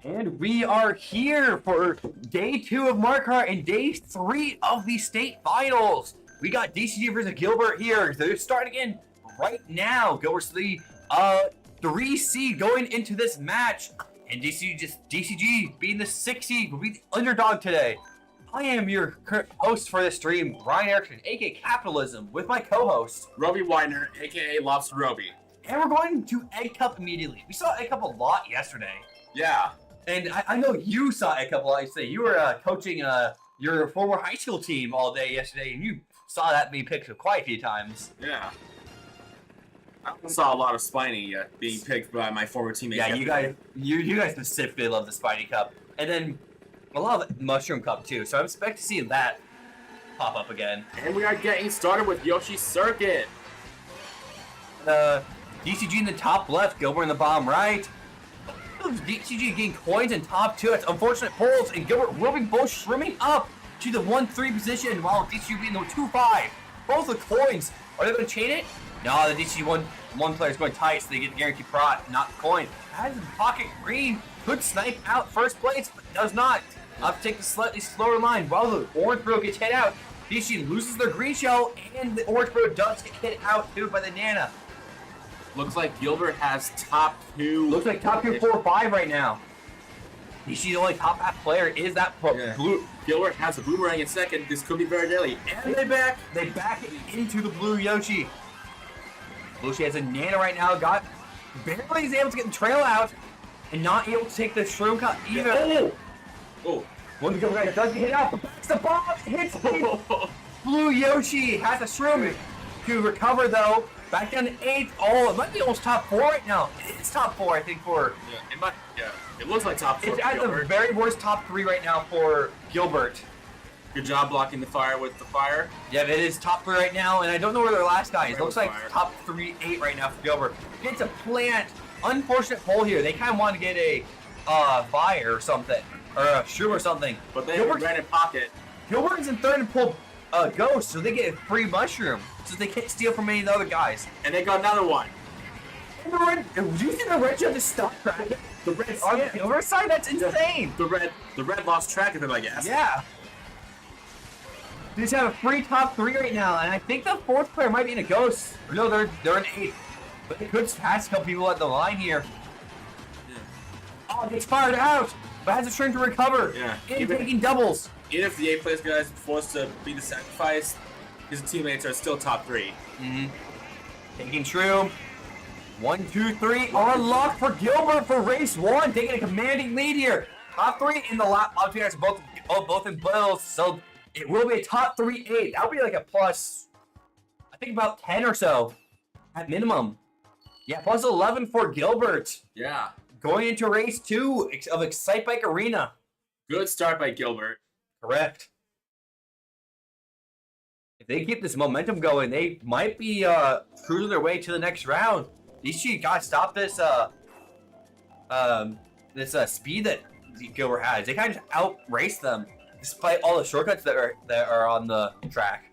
And we are here for day 2 of Kart and day 3 of the state finals. We got DCG versus Gilbert here. They're starting again right now. Gilbert's the 3 seed going into this match. And DCG being the 6 seed will be the underdog today. I am your host for this stream, Ryan Erickson, aka Capitalism, with my co-host, Roby Weiner, aka Lobster Roby. And we're going to Egg Cup immediately. We saw Egg Cup a lot yesterday. Yeah. And I know you saw Egg Cup a lot yesterday. You were coaching your former high school team all day yesterday, and you saw that being picked quite a few times. Yeah. I saw a lot of Spiny being picked by my former teammates. Yeah, you guys specifically love the Spiny Cup. And then a lot of the Mushroom Cup too, so I expect to see that pop up again. And we are getting started with Yoshi's Circuit. DCG in the top left, Gilbert in the bottom right. DCG getting coins in top 2. It's unfortunate pulls, and Gilbert will be both shrimming up to the 1-3 position while DCG being the 2-5. Both the coins. Are they going to chain it? No, the DCG one player is going tight, so they get the guaranteed prot, not the coin. Has in pocket green. Could snipe out first place, but does not. Up to take the slightly slower line while the orange bro gets hit out. DCG loses their green shell, and the orange bro does get hit out too by the Nana. Looks like Gilbert has top 2. Looks like top 2, 4, 5 right now. DCG the only top half player is that blue. Gilbert has a boomerang in second. This could be very deadly. And they back it into the blue Yoshi. Yoshi has a Nana right now. Barely is able to get the trail out, and not able to take the shroom cut either. Oh. One of the guys does get hit out. Backs the bomb. Hits the blue Yoshi. Has a shroom to recover though. Back down to 8th. Oh, it might be almost top 4 right now. It's top 4, I think, for... Yeah, it might. Yeah, it looks like top 4. It's at the very worst top 3 right now for Gilbert. Good job blocking the fire with the fire. Yeah, it is top 3 right now, and I don't know where their last guy is. It looks like top 3, 8 right now for Gilbert. Gets a plant. Unfortunate pull here. They kind of want to get a fire or something, or a shroom or something. But they ran in pocket. Gilbert is in 3rd and pull Ghost, so they get a free mushroom, so they can't steal from any of the other guys. And they got another one. And the red, do you think the red just stopped track? The red on the Gilbert side, that's insane. The red lost track of him, I guess. Yeah. They just have a free top 3 right now, and I think the 4th player might be in a Ghost. No, they're in 8th. But they could pass a couple people at the line here. Yeah. Oh, gets fired out, but has a string to recover. Yeah. And taking doubles. Even if the 8th place guys forced to be the sacrifice, his teammates are still top 3. Taking shroom. 1, 2, 3 on lock for Gilbert for race 1, taking a commanding lead here. Top 3 in the lap. Obviously, guys are both in bills, so it will be a top 3-8. That would be like a plus, I think about 10 or so at minimum. Yeah, plus 11 for Gilbert. Yeah. Going into race 2 of Excite Bike Arena. Good start by Gilbert. Correct. If they keep this momentum going, they might be cruising their way to the next round. DCG got to stop this speed that Gilbert has. They kind of outrace them despite all the shortcuts that are on the track.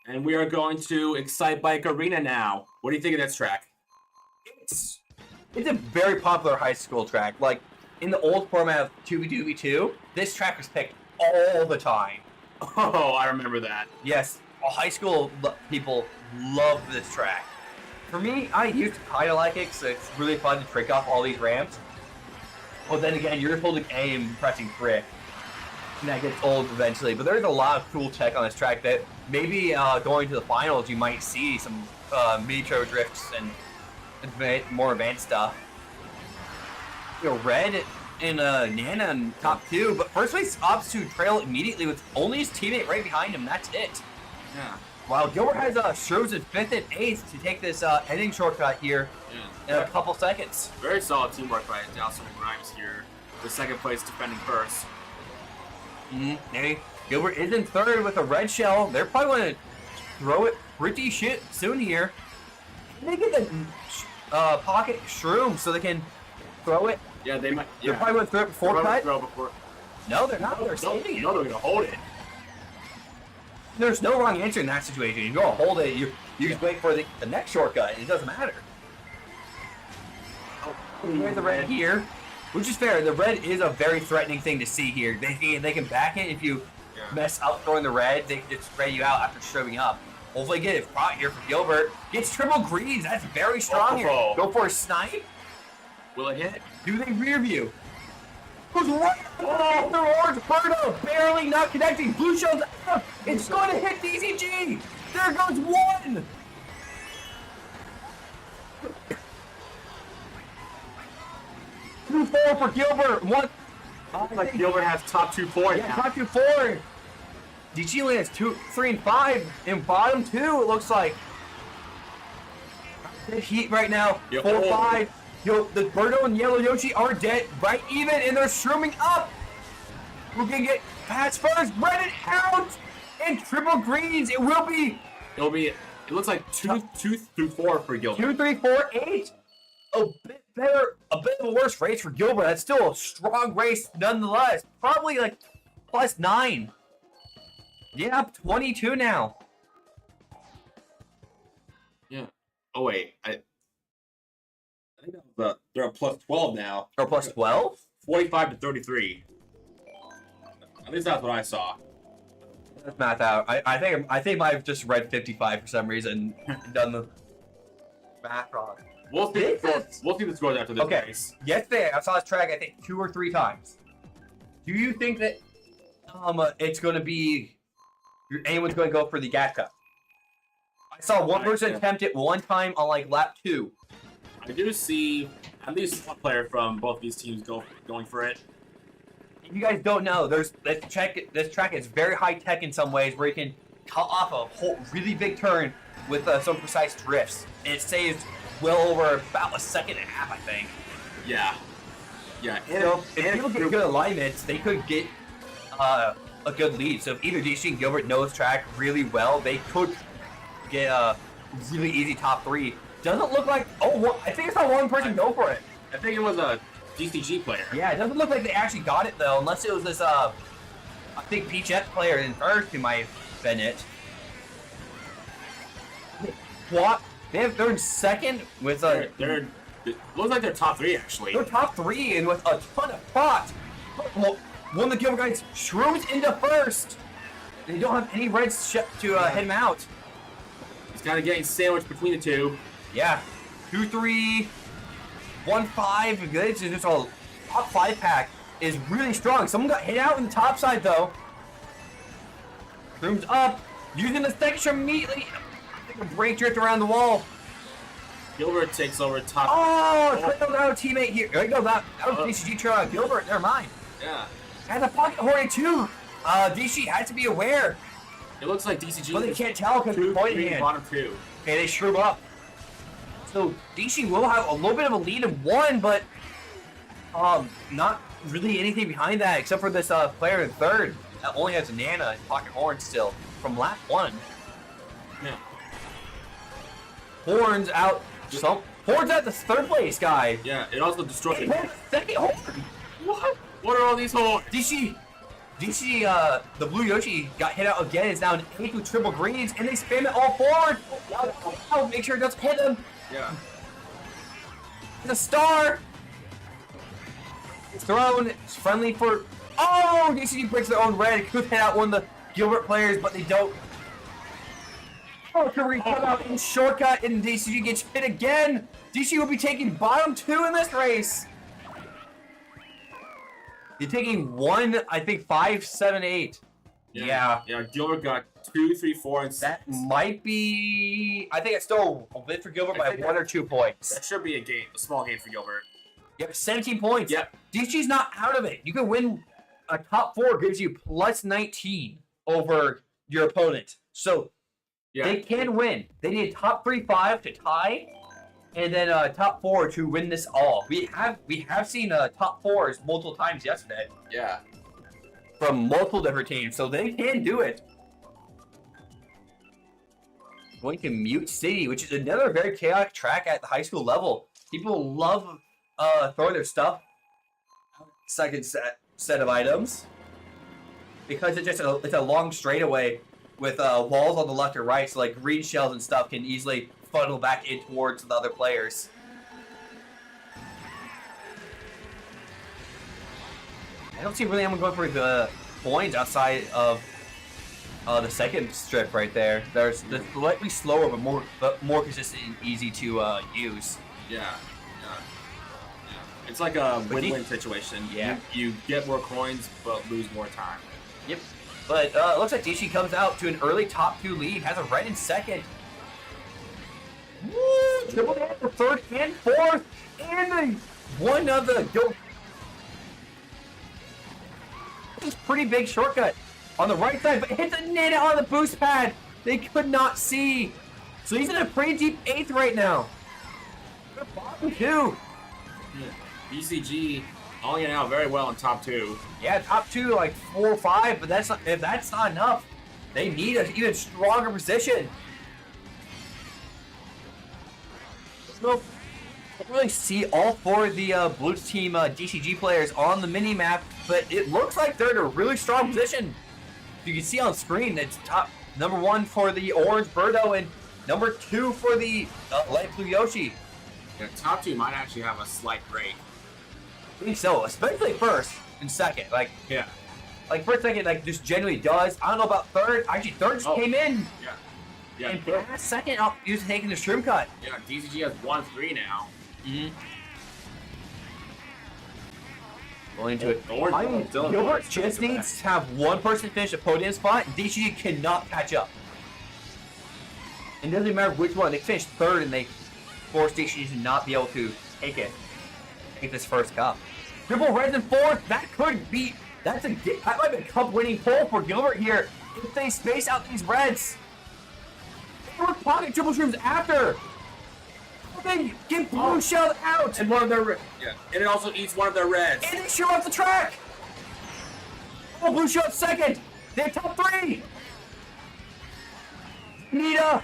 And we are going to Excite Bike Arena now. What do you think of this track? It's a very popular high school track. Like, in the old format of 2v2v2, this track was picked all the time. Oh, I remember that. Yes, all high school people love this track. For me, I used to kind of like it because it's really fun to trick off all these ramps. But then again, you're holding A and pressing frick. And that gets old eventually. But there's a lot of cool tech on this track that maybe going to the finals, you might see some metro drifts and more advanced stuff. You know, Red and Nana in top 2, but first place opts to trail immediately with only his teammate right behind him. That's it. Yeah. While Gilbert has Shrooms in 5th and 8th to take this ending shortcut here in a couple seconds. Very solid teamwork by Iahsea and Grimes here. The 2nd place defending first. Hey, Gilbert is in 3rd with a red shell. They're probably going to throw it pretty soon here. They get the pocket shroom so they can throw it. Yeah, they might. Yeah. They're probably going to throw it before cut. Throw before. No, they're not. They're saving it. No, they're going to hold it. There's no wrong answer in that situation. You go hold it. You just wait for the next shortcut. It doesn't matter. There's the red here, which is fair. The red is a very threatening thing to see here. They can back it if you mess up throwing the red. They can just spray you out after shoving up. Hopefully get it caught here for Gilbert. Gets triple greens. That's very strong here. Go for a snipe. Will it hit? Do they rear view? Goes right off the orange. Birdo barely not connecting. Blue shell's up. It's going to hit DCG. There goes one. 2-4 for Gilbert. One. Like Gilbert has top 2-4. Yeah, top 2-4. DG only has 2, 3, and 5 in bottom 2. It looks like. The heat right now. 4-5. Yo, the Birdo and Yellow Yoshi are dead, right even, and they're shrooming up. Who can get past first? Red it out, and triple greens. It will be. It looks like 2 through 4 for Gilbert. 2, 3, 4, 8. A bit better, a bit of a worse race for Gilbert. That's still a strong race nonetheless. Probably like +9. Yeah, 22 now. Yeah. Oh wait, I think they're at +12 now. Or +12? 45 to 33. At least that's what I saw. Let's math out. I think I've just read 55 for some reason. Done the math wrong. We'll see the scores after this race. Yesterday I saw this track I think 2 or 3 times. Do you think that it's going to be anyone's going to go for the gas cup? I saw one person attempt it one time on like lap 2. I do see at least one player from both these teams going for it. If you guys don't know, this track is very high tech in some ways, where you can cut off a whole really big turn with some precise drifts, and it saves well over about 1.5 seconds, I think. Yeah. Yeah. So if people get good alignments, they could get a good lead. So if either DC and Gilbert know this track really well, they could get a really easy top 3. Doesn't look like I think I saw one person go for it. I think it was a DCG player. Yeah, it doesn't look like they actually got it though, unless it was this I think PHF player in first who might have been it. What? They're in second with a. It looks like they're top 3 actually. They're top 3 and with a ton of pots. Well, one of the Gilbert guys shrooms into first. They don't have any reds to head him out. He's kind of getting sandwiched between the two. Yeah, 2, 3, 1, 5. This is just a top 5 pack is really strong. Someone got hit out in the top side though. Shrooms up, using the section immediately. A brake drift around the wall. Gilbert takes over top. Oh, trailed out a teammate here. There you go. That was DCG trail out Gilbert. Never mind. Yeah. Has a pocket hornet too. DC had to be aware. It looks like DCG. But they can't tell because they're pointing in. Bottom 2. Okay, they shroom up. So DC will have a little bit of a lead in 1, but not really anything behind that except for this player in 3rd that only has a Nana and pocket horn still from lap 1. Yeah. Horns out. Horns at the 3rd place guy. Yeah, it also destroys it. Second horn. What? What are all these horns? DC, the blue Yoshi got hit out again. It's now an 8 with triple greens, and they spam it all forward. Oh, make sure it doesn't hit them. Yeah. The star. It's thrown. It's friendly for. Oh, DCG breaks their own red. It could hit out one of the Gilbert players, but they don't. Oh, Curry come out in shortcut, and DCG gets hit again. DC will be taking bottom 2 in this race. You're taking 1, I think 5, 7, 8. Yeah. Yeah, Gilbert got 2, 3, 4, and 6. That might be. I think it's still a bit for Gilbert by 1 or 2 points. That should be a small gain for Gilbert. Yep, 17 points. Yep. DC's not out of it. You can win a top 4 gives you plus 19 over your opponent. So they can win. They need top 3, 5 to tie, and then top 4 to win this all. We have seen top 4s multiple times yesterday. Yeah. From multiple different teams, so they can do it. Going to Mute City, which is another very chaotic track at the high school level. People love throwing their stuff. Second set of items, because it's a long straightaway with walls on the left or right, so like green shells and stuff can easily funnel back in towards the other players. I don't see really anyone going for the points outside of the second strip right there. There's slightly slower, but more consistent and easy to use. Yeah. It's like a win-win situation. Yeah. You get more coins, but lose more time. Yep. But it looks like DC comes out to an early top 2 lead, has a red in second. Woo! Triple down for third and fourth, and one of the go. This is pretty big shortcut on the right side, but hits a net on the boost pad. They could not see. So he's in a pretty deep 8th right now. They're bottom 2. BCG owning it out very well in top 2. Yeah, top 2 like 4 or 5, but if that's not enough, they need an even stronger position. So, I don't really see all 4 of the blue team DCG players on the mini map, but it looks like they're in a really strong position. You can see on screen it's top number 1 for the orange Birdo and number 2 for the light blue Yoshi. Yeah, top 2 might actually have a slight break. I think so, especially first and second. Like first, second, like just genuinely does. I don't know about third. Actually, third just came in. Yeah. And last second, he was taking the shroom cut. Yeah, DCG has 1-3 now. Going into it. Gilbert just needs to have one person finish a podium spot. DCG cannot catch up. It doesn't matter which one. They finished third and they forced DCG to not be able to take this first cup. Triple reds in fourth. That could be. That might be a cup winning pull for Gilbert here if they space out these reds. They were pocket triple shrooms after. They get blue shelled out. And one of their and it also eats one of their reds. And they show off the track. Oh, blue shelled second. They're top 3. Nita.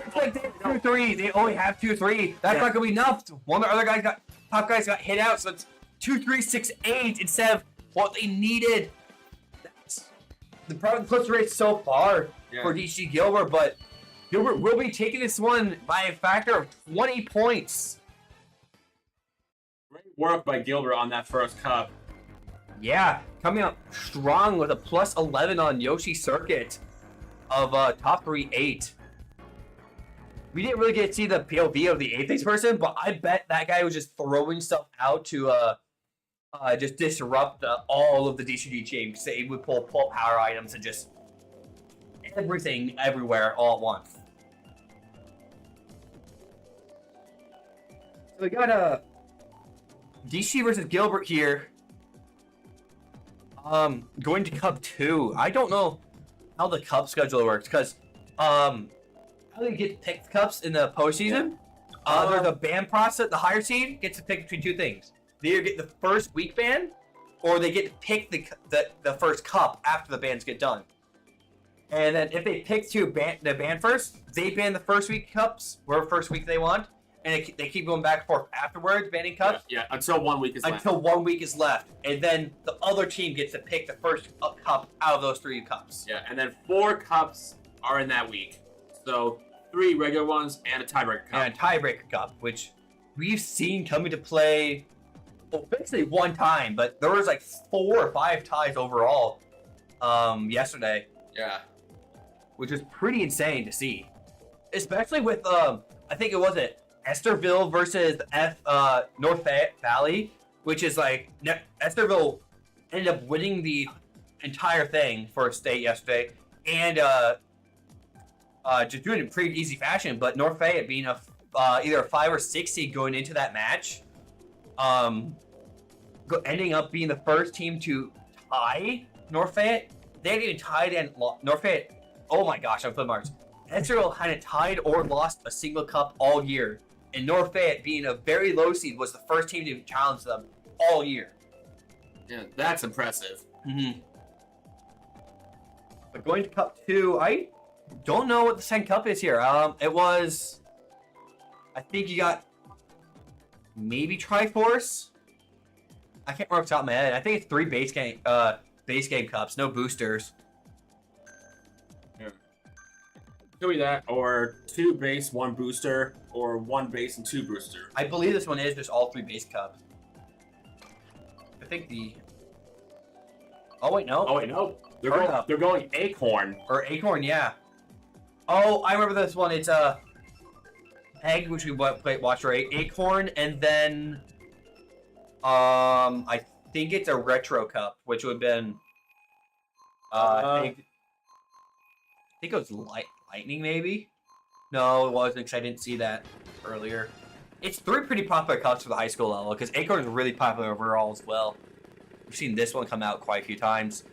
It's like they have 2-3. They only have 2-3. That's not gonna be enough. One of the other top guys got hit out, so it's 2-3-6-8 instead of what they needed. That's the problem puts rate so far for DC Gilbert, but Gilbert will be taking this one by a factor of 20 points. Great work by Gilbert on that first cup. Yeah, coming up strong with a plus 11 on Yoshi circuit of top 3-8. We didn't really get to see the POV of the 8th person, but I bet that guy was just throwing stuff out to just disrupt all of the DCG teams. They would pull power items and just everything everywhere all at once. So we got DC versus Gilbert here. Going to Cup 2. I don't know how the Cup schedule works because how do you get to pick the cups in the postseason? There's a ban process. The higher seed gets to pick between 2 things. They either get the first week ban, or they get to pick the first cup after the bans get done. And then if they pick to ban first, they ban the first week cups, whatever first week they want, and they keep going back and forth afterwards, banning cups. Yeah, until 1 week is left. Until 1 week is left, and then the other team gets to pick the first cup out of those 3 cups. Yeah, and then 4 cups are in that week. So 3 regular ones and a tiebreaker cup. And a tiebreaker cup, which we've seen come into play, well, basically 1 time, but there was like 4 or 5 ties overall yesterday. Yeah. Which is pretty insane to see. Especially with, I think it was Esterville versus North Valley, which is like, Esterville ended up winning the entire thing for a state yesterday, and just doing it in pretty easy fashion, but North Fayette being either a 5 or 6 seed going into that match, ending up being the first team to tie North Fayette. They hadn't even tied and North Fayette. Oh my gosh, I'm flipping marks. Esterville hadn't tied or lost a single cup all year, and North Fayette, being a very low seed, was the first team to challenge them all year. Yeah, that's impressive. But going to Cup 2, I don't know what the second cup is here. It was, I think you got maybe Triforce. I can't remember off the top of my head. I think it's 3 base game cups, no boosters. Yeah. Could be that, or 2 base, 1 booster, or 1 base and 2 booster. I believe this one is just all 3 base cups. I think Oh wait, no. Oh wait, no. Turnip. They're going Acorn. Or Acorn, yeah. Oh, I remember this one. It's Egg, which we watched, right? Acorn, and then I think it's a Retro Cup, which would have been I think it was Lightning, maybe. No, it wasn't, because I didn't see that earlier. It's 3 pretty popular cups for the high school level, because Acorn is really popular overall as well. We've seen this one come out quite a few times.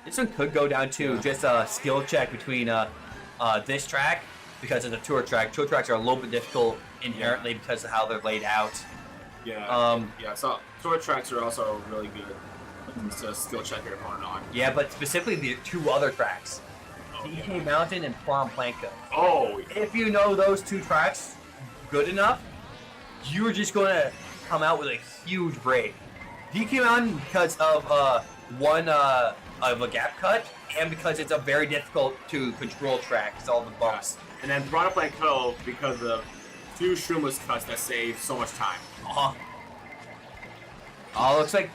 This one could go down to just a skill check between this track, because it's a tour track. Tour tracks are a little bit difficult inherently because of how they're laid out. Yeah. So tour tracks are also really good. It's a skill check you're going on. Yeah, but specifically the 2 other tracks, DK Mountain and Prom Planko. Oh. If you know those 2 tracks good enough, you're just going to come out with a huge break. DK Mountain because of one of a gap cut, and because it's a very difficult to control track, it's all the bumps. And then Prom Planko because of 2 shroomless cuts that save so much time. Oh, looks like.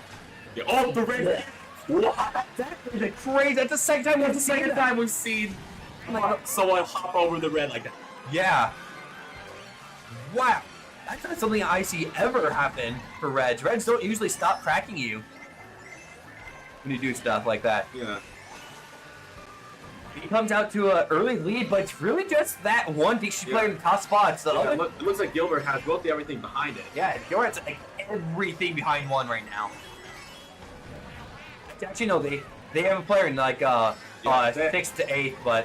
Yeah. Oh, the red. What? That is a crazy. That's the second time. That's the second time we've seen someone hop over the red like that. Yeah. Wow. That's not something I see ever happen for Reds. Reds don't usually stop tracking you when you do stuff like that. Yeah. He comes out to an early lead, but it's really just that one DC player in the top spots. The other... It looks like Gilbert has both the everything behind it. Yeah, Gilbert's like everything behind one right now. Actually, no, they have a player in like 6th to 8th, but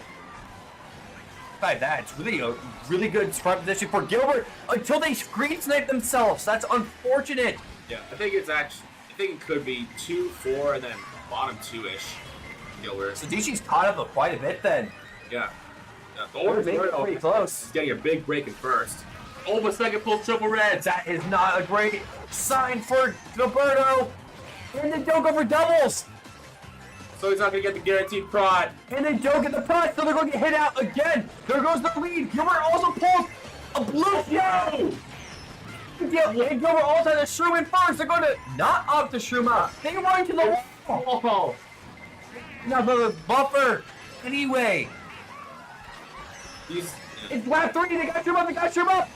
besides that, it's really a really good front position for Gilbert until they screen snipe themselves. That's unfortunate. Yeah, I think it could be 2-4 and then bottom 2-ish. Gilbert. So DC's caught up quite a bit then. Yeah. Or pretty close. He's getting a big break in first. Oh, but second pulls triple reds. That is not a great sign for Gilberto. And they don't go for doubles. So he's not going to get the guaranteed prod. And they don't get the prod, so they're going to get hit out again. There goes the lead. Gilbert also pulls a blue show. Yeah, and Gilbert also has a shroom in first. They're going to not opt the shroom out. They run to the wall. Now the buffer. Anyway. It's lap 3. They got shroom up.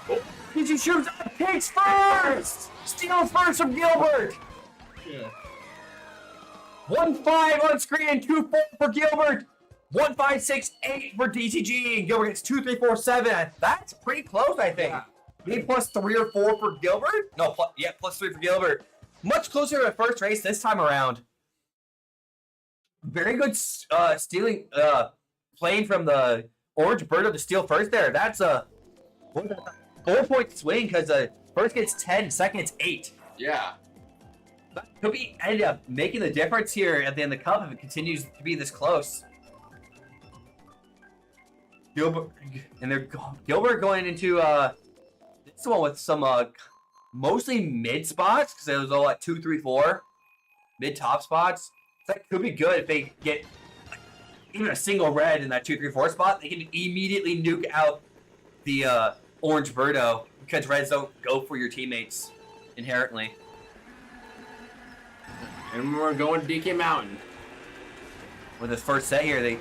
Oh. DC shrooms up. Takes first. Steals first from Gilbert. Yeah. 1-5 on screen and 2-4 for Gilbert. 1-5-6-8 for DCG. And Gilbert gets 2-3-4-7. That's pretty close, I think. Yeah. Maybe plus 3 or 4 for Gilbert? No, plus 3 for Gilbert. Much closer to the first race this time around. Very good stealing, playing from the Orange Birdo to steal first there. That's a 4-point swing because first gets 10, second gets 8. Yeah. That could be end up making the difference here at the end of the cup if it continues to be this close. Gilbert going into this one with some mostly mid spots because it was all at 2, 3, 4 mid top spots. So that could be good if they get even a single red in that 2, 3, 4 spot. They can immediately nuke out the Orange Birdo because reds don't go for your teammates inherently. And we're going to DK Mountain. With this first set here, they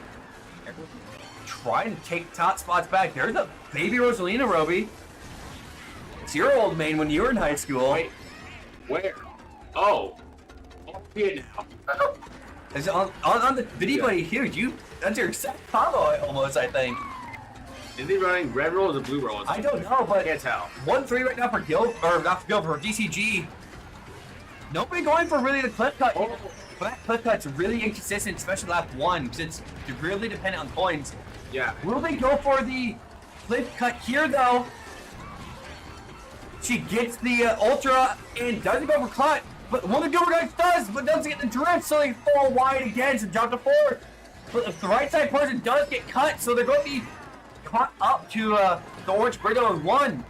try to take top spots back. There's a baby Rosalina, Roby. It's your old main when you were in high school. Wait, where? Oh. Here now. It's on the video buddy here. That's your set combo almost, I think. Is he running red rolls or blue rolls? I don't know, but I can't tell. 1-3 right now for for DCG. Nobody going for really the clip cut. Oh. But that clip cut's really inconsistent, especially lap 1, because it's really dependent on coins. Yeah. Will they go for the clip cut here, though? She gets the Ultra and doesn't go for cut. But one of the Gilbert guys does, but doesn't get the drift, so they fall wide again to jump to 4. But if the right side person does get cut, so they're going to be caught up to the Orange Birdo in 1.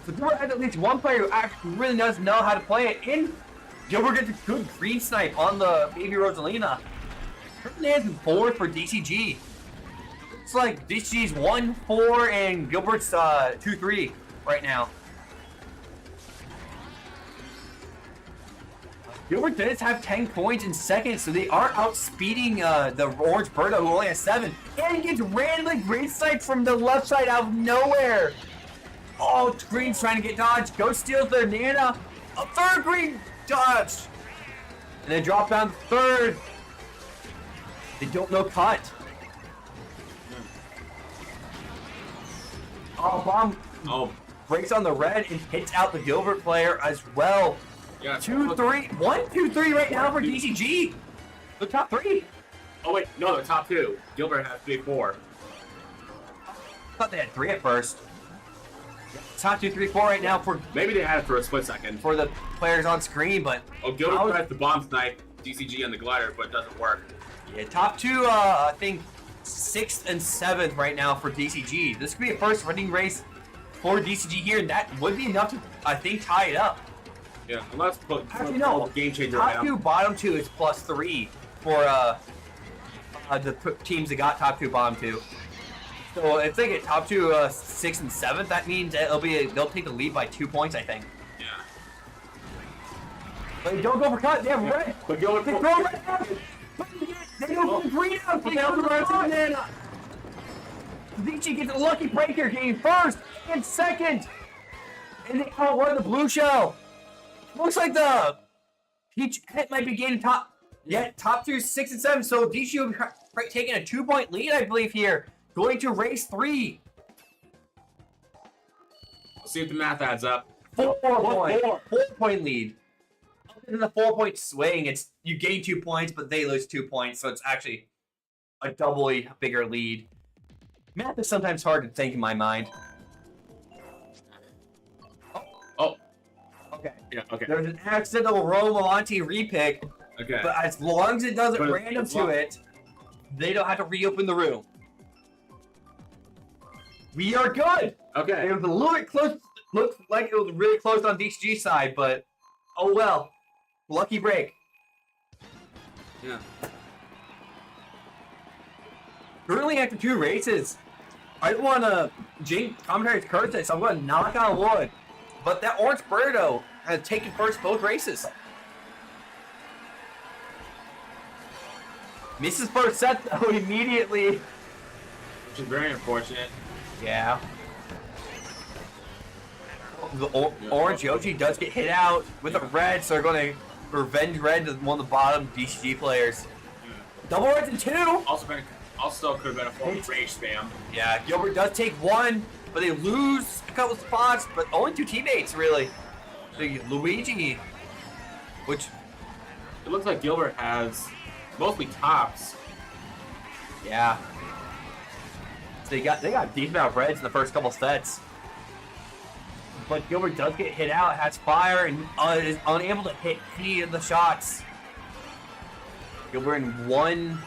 So Gilbert has at least one player who actually really does know how to play it. And Gilbert gets a good green snipe on the baby Rosalina. Fernandez is 4 for DCG. It's like DCG's 1-4 and Gilbert's 2-3 right now. Gilbert does have 10 points in second, so they are outspeeding the Orange Birdo, who only has 7. And he gets randomly green side from the left side out of nowhere. Oh, green's trying to get dodged. Ghost steals their Nana. A third green dodge. And then drop down third. They don't know cut. Oh, bomb. Oh. Breaks on the red and hits out the Gilbert player as well. Yeah, 2, 3, 1, 2, 3 right now for DCG. The top 3. Oh wait, no, the top 2. Gilbert has 3, 4. I thought they had 3 at first. Top 2, 3, 4 right now for Maybe they had it for a split second. for the players on screen, but Oh, Gilbert tries the bomb snipe DCG on the glider, but it doesn't work. yeah, top 2, I think 6th and 7th right now for DCG. This could be a first running race for DCG here, and that would be enough to, I think, tie it up. Yeah, unless put Actually, no. game changer Top right now. 2, bottom 2 is +3 for the teams that got top 2, bottom 2. So if they get top 2, 6th and 7th, that means they'll take the lead by 2 points, I think. Yeah. But they don't go for cut. They have red. But Gilbert They throw red out. They don't go green out. They don't go banana. Vici gets a lucky break here, getting first and second. And they outrun the blue shell. Looks like the Peach Het might be gaining top. Yeah, top 2, 6 and 7. So DC will be taking a 2-point lead, I believe, here. Going to race 3. Let's see if the math adds up. 4-point lead. Other than the 4-point swing, it's you gain 2 points, but they lose 2 points, so it's actually a doubly bigger lead. Math is sometimes hard to think in my mind. Oh. Okay. Yeah, okay. There's an accidental Romolanti repick, Okay. but as long as it doesn't But random as to long- it, they don't have to reopen the room. We are good. Okay. It was a little bit close. Looked like it was really close on DCG side, but oh well. Lucky break. Yeah. Currently after 2 races, I don't want to jinx commentary's curse, so I'm going to knock on wood. But that Orange Birdo has taken first both races. Misses first set though immediately. Which is very unfortunate. Yeah. The Orange Yoshi does get hit out with a red, so they're going to revenge red to one of the bottom DCG players. Double reds in 2. Also could have been a form of rage spam. Yeah, Gilbert does take 1, but they lose a couple spots, but only 2 teammates, really. The Luigi, which... It looks like Gilbert has mostly tops. Yeah. So they got a decent amount of reds in the first couple sets. But Gilbert does get hit out, has fire, and is unable to hit any of the shots. Gilbert in 1.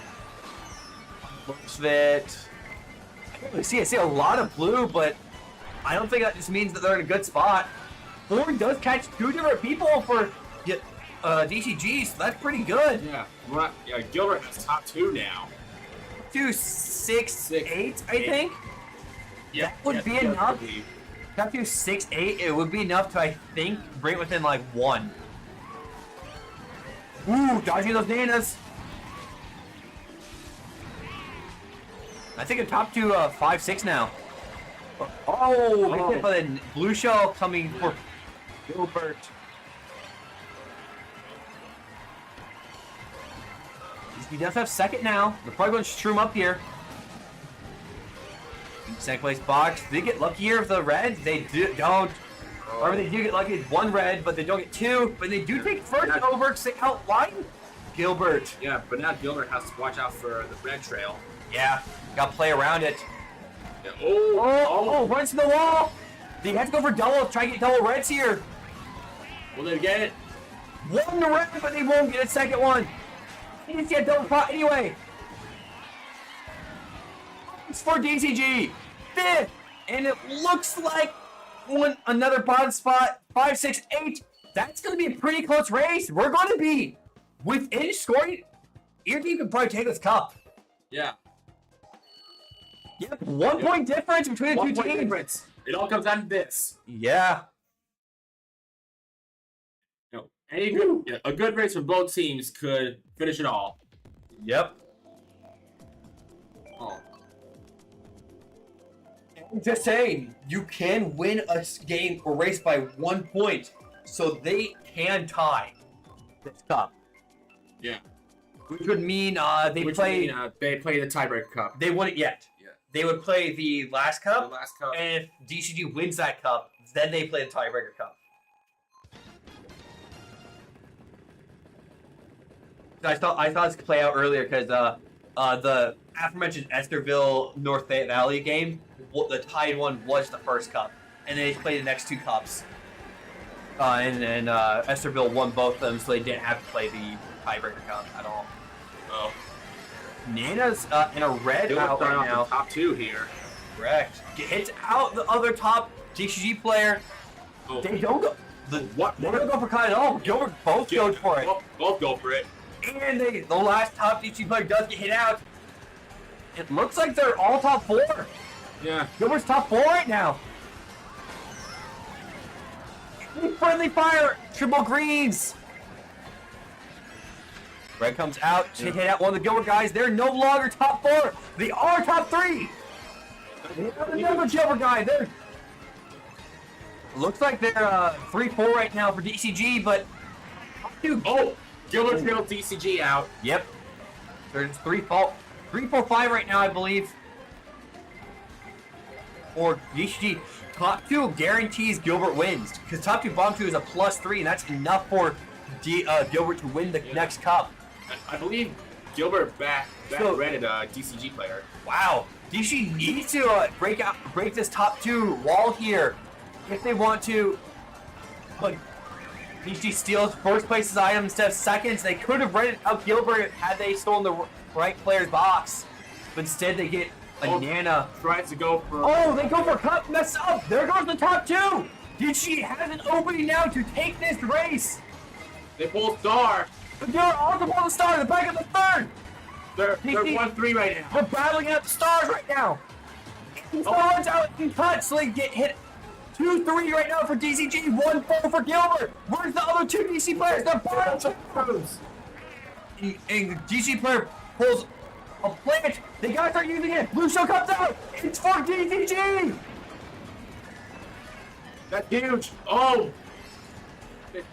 Looks that I see a lot of blue, but I don't think that just means that they're in a good spot. Thorn does catch 2 different people for DCG, so that's pretty good. Yeah. Yeah, Gilbert has top 2 now. 2, 6, 8, I think. Yeah. That would be enough. Top 2, 6, 8. It would be enough to, I think, bring it within like 1. Ooh, dodging those nanas. I think a top 2, 5, 6 now. Oh, we hit by the blue shell coming for Gilbert. He does have second now. They're probably going to shroom up here. Second place box. They get luckier with the red. They don't. Or they do get lucky with 1 red, but they don't get 2. But they do take first over to outline Gilbert. Yeah, but now Gilbert has to watch out for the red trail. Yeah, got to play around it. Yeah. Oh, runs to the wall. They have to go for double, try to get double reds here. Will they get it? 1 red, but they won't get a second one. He needs to get double pot anyway. It's for DCG. 5th, and it looks like another bottom spot. 5, 6, 8. That's going to be a pretty close race. We're going to be within scoring. Your team can probably take this cup. Yeah. Yep, 1 point difference between the 2 teams. Difference. It all comes down to this. Yeah. No. A good race from both teams could finish it all. Yep. Oh. I'm just saying, you can win a game or race by 1 point, so they can tie this cup. Yeah. Which would mean they play the tiebreaker cup. They wouldn't yet. Yeah. They would play the last cup. The last cup. And if DCG wins that cup, then they play the tiebreaker cup. I thought this could play out earlier because the aforementioned Estherville North Fayette Valley game, the tied one was the first cup, and they played the next two cups. And Estherville won both of them, so they didn't have to play the tiebreaker cup at all. Oh. Nana's in a red out right now. Top two here. Correct. Hits out the other top DCG player. Oh. They don't go. They don't go for Kyle at all. Gilbert both goes for it. Both go for it. And the last top DCG player does get hit out. It looks like they're all top four. Yeah. Gilbert's top four right now. Friendly fire. Triple greens. Red comes out to hit out one of the Gilbert guys. They're no longer top four. They are top three. Another Gilbert guy. Looks like they're 3-4 right now for DCG, but oh, Gilbert trailed DCG out. Yep. There's 3-4-5 right now, I believe. For DCG, top two guarantees Gilbert wins because top two, bottom two is a +3, and that's enough for Gilbert to win the next cup. I believe Gilbert back rented a DCG player. Wow. DCG needs to break this top two wall here if they want to. But DCG steals first place's item instead of seconds. They could have rented out Gilbert had they stolen the right player's box. But instead they get a Nana. Tries to go for... Oh, they go for cup. Mess up. There goes the top two. DCG has an opening now to take this race. They pull star. But they're also on the star. The back of the third. They're 1-3 right now. They're battling out the stars right now. Stars out in cut, so they get hit 2-3 right now for DCG, 1-4 for Gilbert. Where's the other two DC players? They're bottom. And the DC player pulls a plant. They gotta start using it. Blue Show comes out. It's for DCG. That's huge. Oh.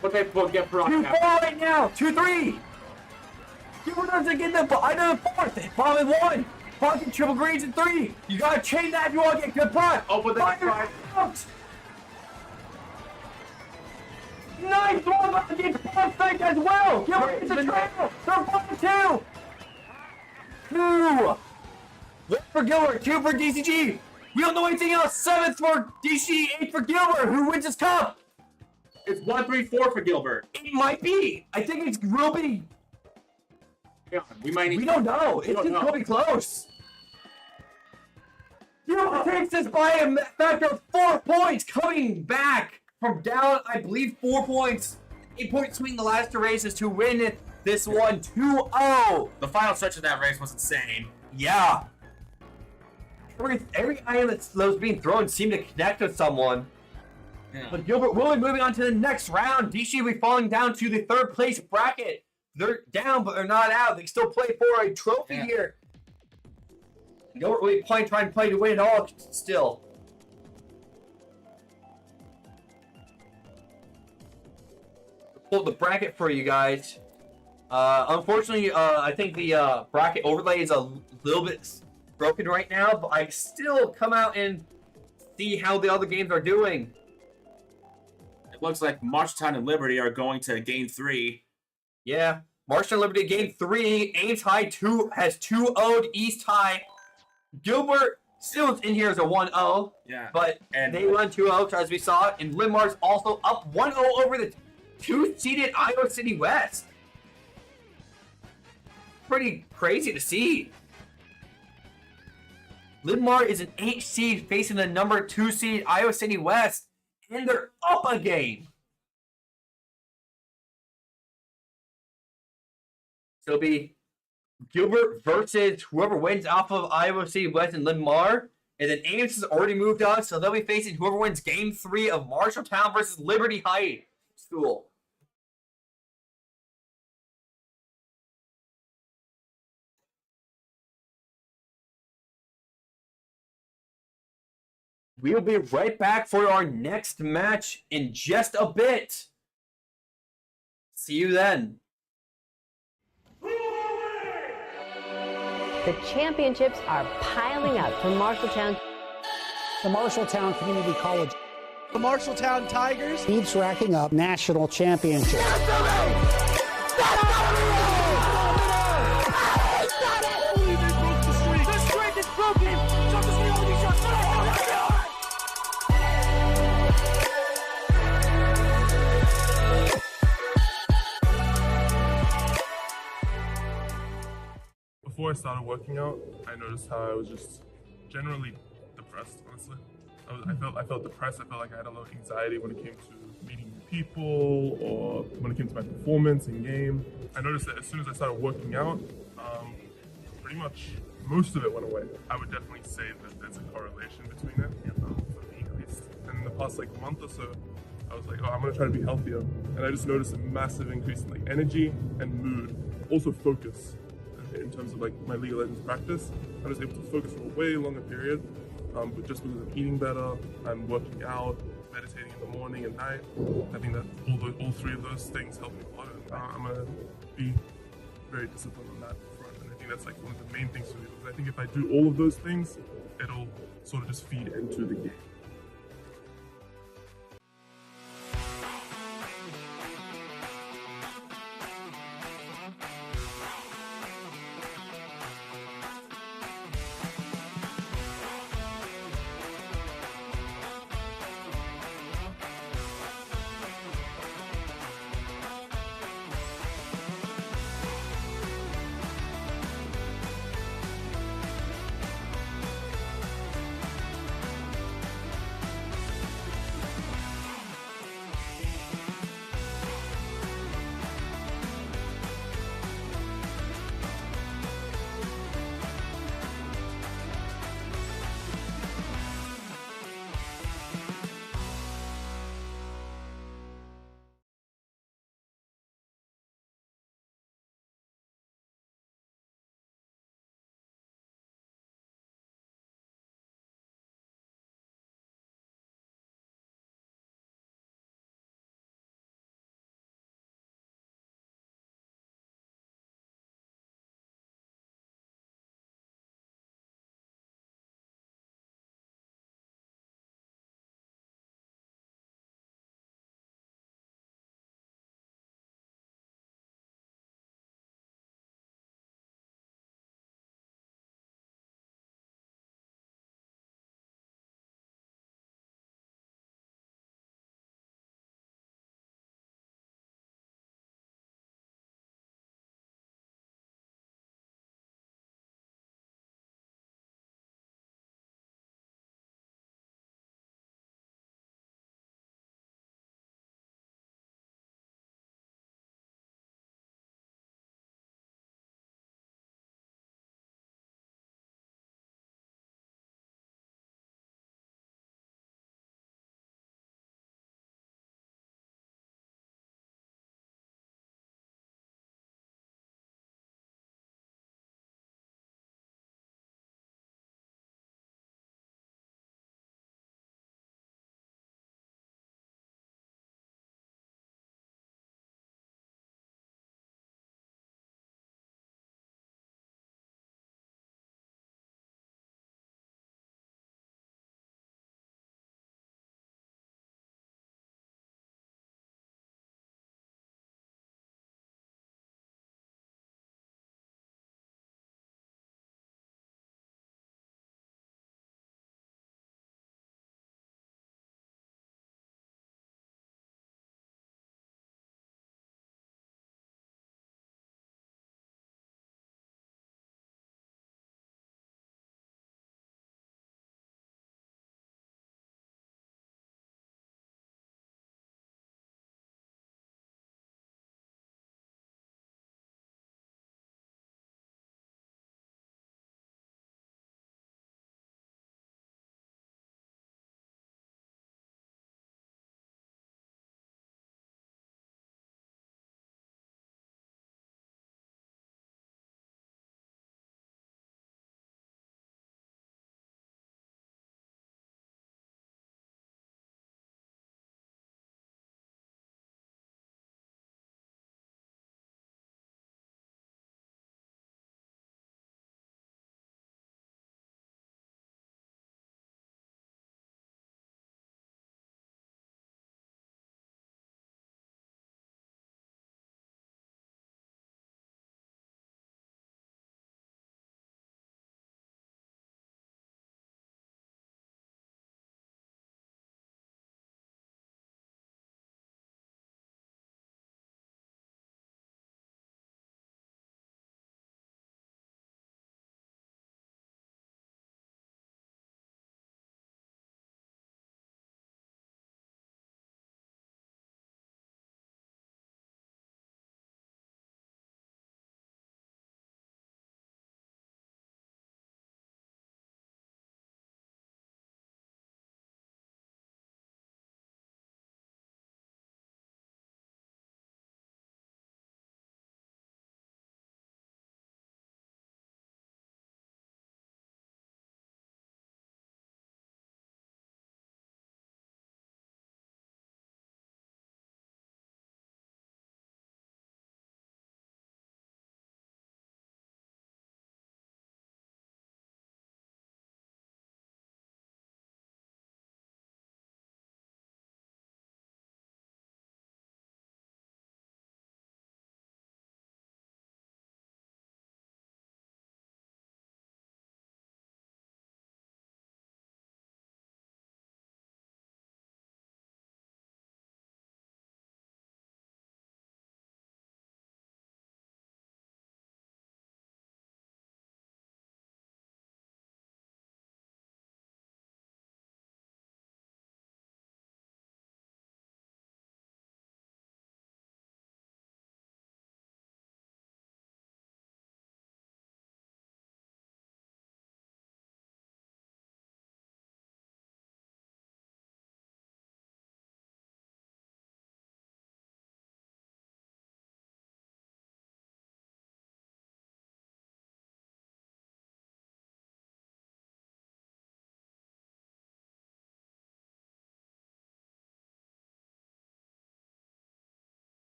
But they get brought 2-4 right now. 2-3. Gilbert doesn't get the fourth. Bomb in one. Fucking triple greens in 3. You gotta chain that if you want to get good pot. Oh, but that's fine. Out. Nice one against Prospect as well. Gilbert gets a trail. They're bottom 2. 2. 1 for Gilbert, 2 for DCG. We don't know anything else. 7th for DCG, 8th for Gilbert. Who wins this cup? It's 1-3-4 for Gilbert. It might be. I think it's real big. Yeah, we don't know. It's just gonna be close. Gilbert takes this by a factor of 4 points, coming back from down, I believe, 4 points. 8 points between the last two races to win this one 2-0. The final stretch of that race was insane. Yeah. Every item that was being thrown seemed to connect with someone. Yeah. But Gilbert will be moving on to the next round. DC will be falling down to the 3rd place bracket. They're down, but they're not out. They can still play for a trophy here. Gilbert will be trying to play to win it all still. Pull the bracket for you guys. Unfortunately, I think the bracket overlay is a little bit broken right now, but I still come out and see how the other games are doing. It looks like Marshalltown and Liberty are going to game 3. Yeah, Marshalltown and Liberty game 3. Ames High has 2-0'd East High. Gilbert still is in here as a 1-0. Yeah. But they won 2-0 as we saw. And Linn also up 1-0 over the 2-seeded Iowa City West. Pretty crazy to see. Linn is an 8 seed facing the number 2 seed Iowa City West. And they're up a game. So it'll be Gilbert versus whoever wins off of Iowa City West and Linn. And then Ames has already moved on, so they'll be facing whoever wins game 3 of Marshalltown versus Liberty High School. We'll be right back for our next match in just a bit. See you then. The championships are piling up from Marshalltown. The Marshalltown Community College. The Marshalltown Tigers Keeps racking up national championships. Before I started working out, I noticed how I was just generally depressed, honestly. I felt depressed. I felt like I had a lot of anxiety when it came to meeting new people or when it came to my performance in game. I noticed that as soon as I started working out, pretty much most of it went away. I would definitely say that there's a correlation between it, for me at least. And in the past month or so, I was like, oh, I'm gonna try to be healthier. And I just noticed a massive increase in energy and mood, also focus. In terms of my League of Legends practice, I was able to focus for a way longer period, but just because I'm eating better, I'm working out, meditating in the morning and night. I think that all three of those things help me a lot. I'm gonna be very disciplined on that front, and I think that's one of the main things for me, because I think if I do all of those things, it'll sort of just feed into the game.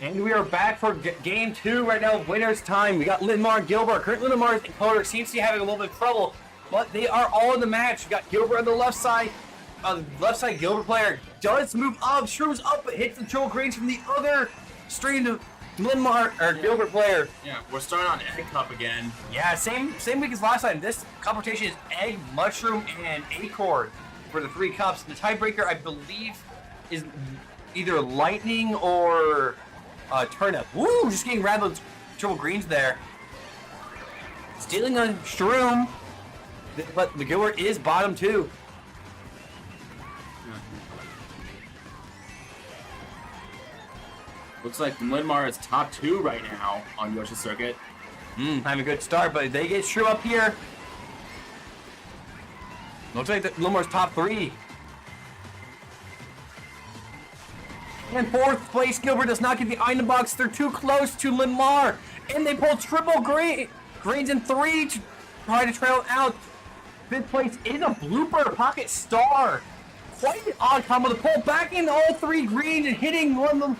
And we are back for game 2 right now, winner's time. We got Linn and Gilbert. Currently, Lamar's encoder seems to be having a little bit of trouble, but they are all in the match. We got Gilbert on the left side. On the left side, Gilbert player does move up, shrooms up, but hits the triple greens from the other stream to Linn or Gilbert player. Yeah, we're starting on Egg Cup again. Yeah, same week as last time. This competition is egg, mushroom, and acorn for the 3 cups. The tiebreaker, I believe, is either lightning or turnip. Woo! Just getting around those triple greens there. Stealing a shroom, but the Gilbert is bottom 2. Looks like Linmar is top 2 right now on Yoshi's circuit. Having a good start, but they get shroom up here. Looks like Linmar's top 3. And 4th place, Gilbert does not get the item box. They're too close to Linmar. And they pull triple greens in 3 to try to trail out. 5th place is a blooper pocket star. Quite an odd combo to pull back in all 3 greens and hitting one of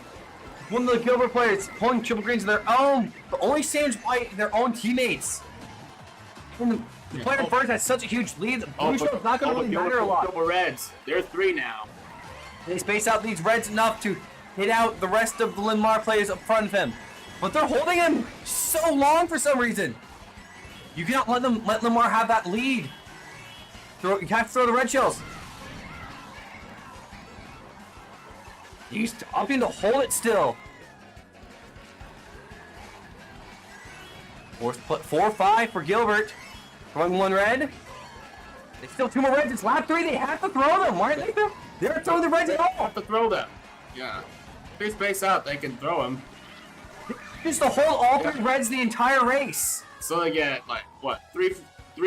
the Gilbert players, pulling triple greens of their own, but only saves by their own teammates. And the player first has such a huge lead. The blue show's not going to really matter a lot. Gilbert Reds, they're 3 now. They space out these reds enough to hit out the rest of the Linmar players up front of him. But they're holding him so long for some reason. You cannot let Linmar have that lead. You have to throw the red shells. He's opting to hold it still. 4-5 for Gilbert. Throwing 1 red. They still 2 more reds. It's lap 3. They have to throw them. Why aren't they? They're throwing the reds at all. Have to throw them. Yeah. If they space out, they can throw them. Just to hold all 3 reds the entire race. So they get like what? 3,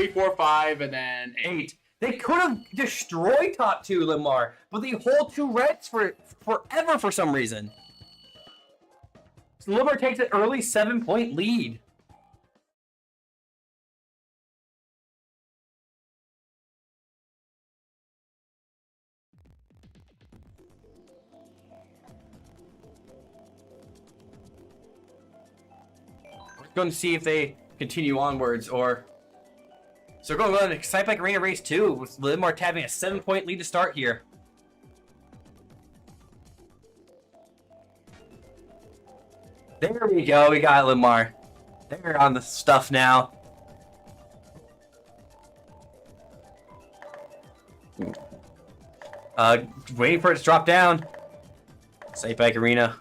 4, 5, and then 8. They could have destroyed top 2 Linmar, but they hold 2 reds for forever for some reason. So Linmar takes an early 7-point lead. Going to see if they continue onwards or. So we're going to Excite Bike Arena Race 2 with Linmar having a 7-point lead to start here. There we go. We got Linmar. They're on the stuff now. Waiting for it to drop down. Excite Bike Arena.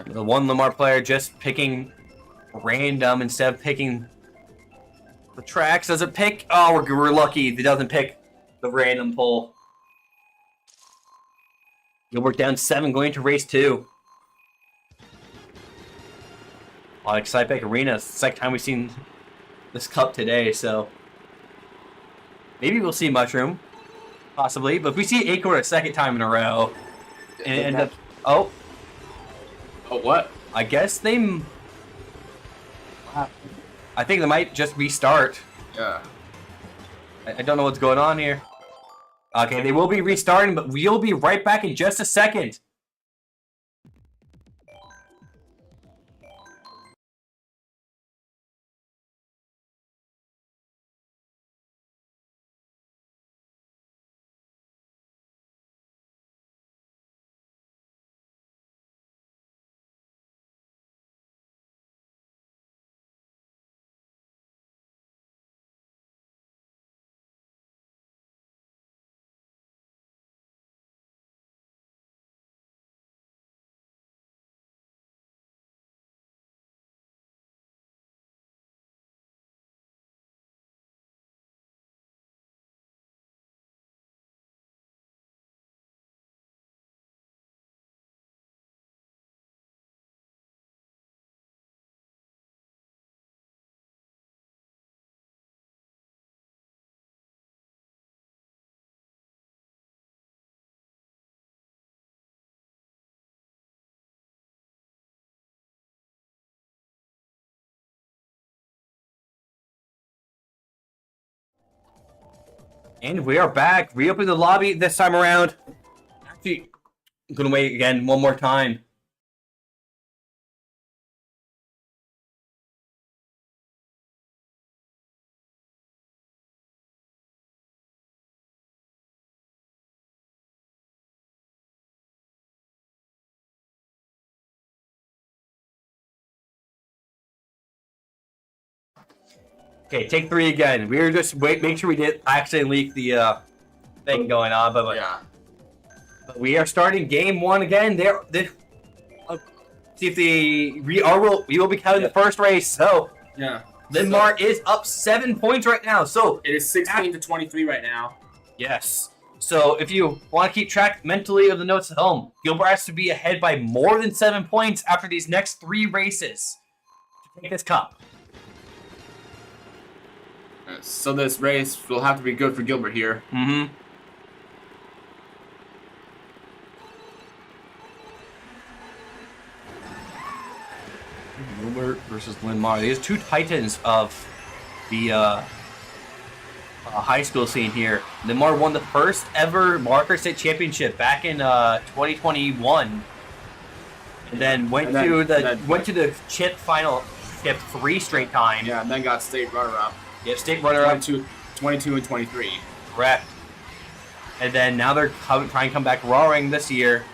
The one Linmar player just picking random instead of picking the tracks. Does it pick? Oh, we're lucky. It doesn't pick the random pull. Gilbert down 7 going to race 2. On Excite Bike Arena. It's the second time we've seen this cup today, so maybe we'll see Mushroom. Possibly. But if we see Acorn a second time in a row and end up. Oh. Oh, what? I guess they. I think they might just restart. Yeah. I don't know what's going on here. Okay, they will be restarting, but we'll be right back in just a second. And we are back. Reopen the lobby this time around. Actually, I'm gonna wait again one more time. Okay, take 3 again. We were just make sure we didn't accidentally leak the thing going on, but Yeah. we are starting game 1 again. See if we will be counting the first race. So Yeah. Linn is up 7 points right now. So It is 16 to 23 right now. yes. So if you want to keep track mentally of the notes at home, Gilbert has to be ahead by more than 7 points after these next 3 races to take this cup. So this race will have to be good for Gilbert here. Mm-hmm. Gilbert versus Linn. These 2 titans of the high school scene here. Linn won the first ever Marker State Championship back in 2021, and then went to the chip final, chip 3 straight times. Yeah, and then got state runner-up. Yeah, state runner-up. 22 and 23. Correct. And then now they're trying to come back roaring this year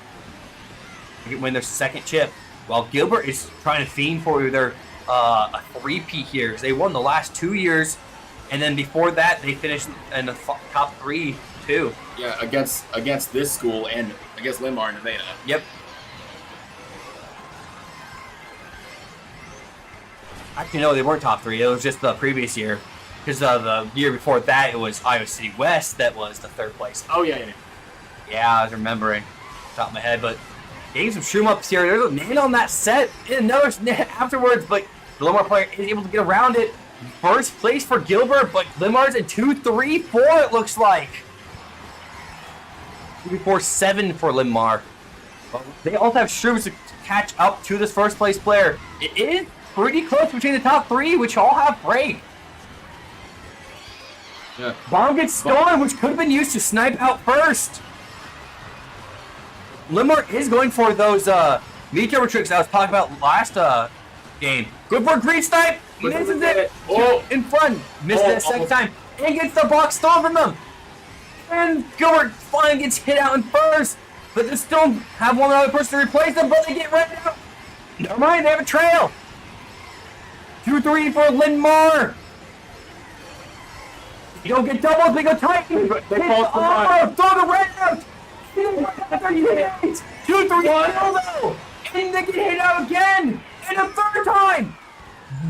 to win their 2nd chip. While Gilbert is trying to fiend for their a 3-peat here. They won the last 2 years, and then before that they finished in the top 3 too. Yeah, against this school and against Linn and Nevada. Yep. Actually, no, they weren't top 3. It was just the previous year. Because the year before that, it was Iowa City West that was the 3rd place. Oh, yeah. Yeah, I was remembering. Top of my head, but getting some shroom ups here. There's a man on that set. And another net afterwards, but the Linn player is able to get around it. First place for Gilbert, but Linn's in 2, 3, 4, it looks like. 2, 4, 7 for Linn. They also have shrooms to catch up to this first place player. It is pretty close between the top 3, which all have break. Yeah. Bomb gets stolen, which could have been used to snipe out first. Linn is going for those meteor tricks I was talking about last game. Good for a green snipe. Misses it. Oh. In front. Missed it a second time. And gets the box stolen from them. And Gilbert finally gets hit out in first. But they still have one other person to replace them, but they get ran out. Never mind, they have a trail. 2, 3 for Linn. You don't get doubles, they go tight. They fall for throw the red out. 2, 3, though. And they get hit out again. And a 3rd time.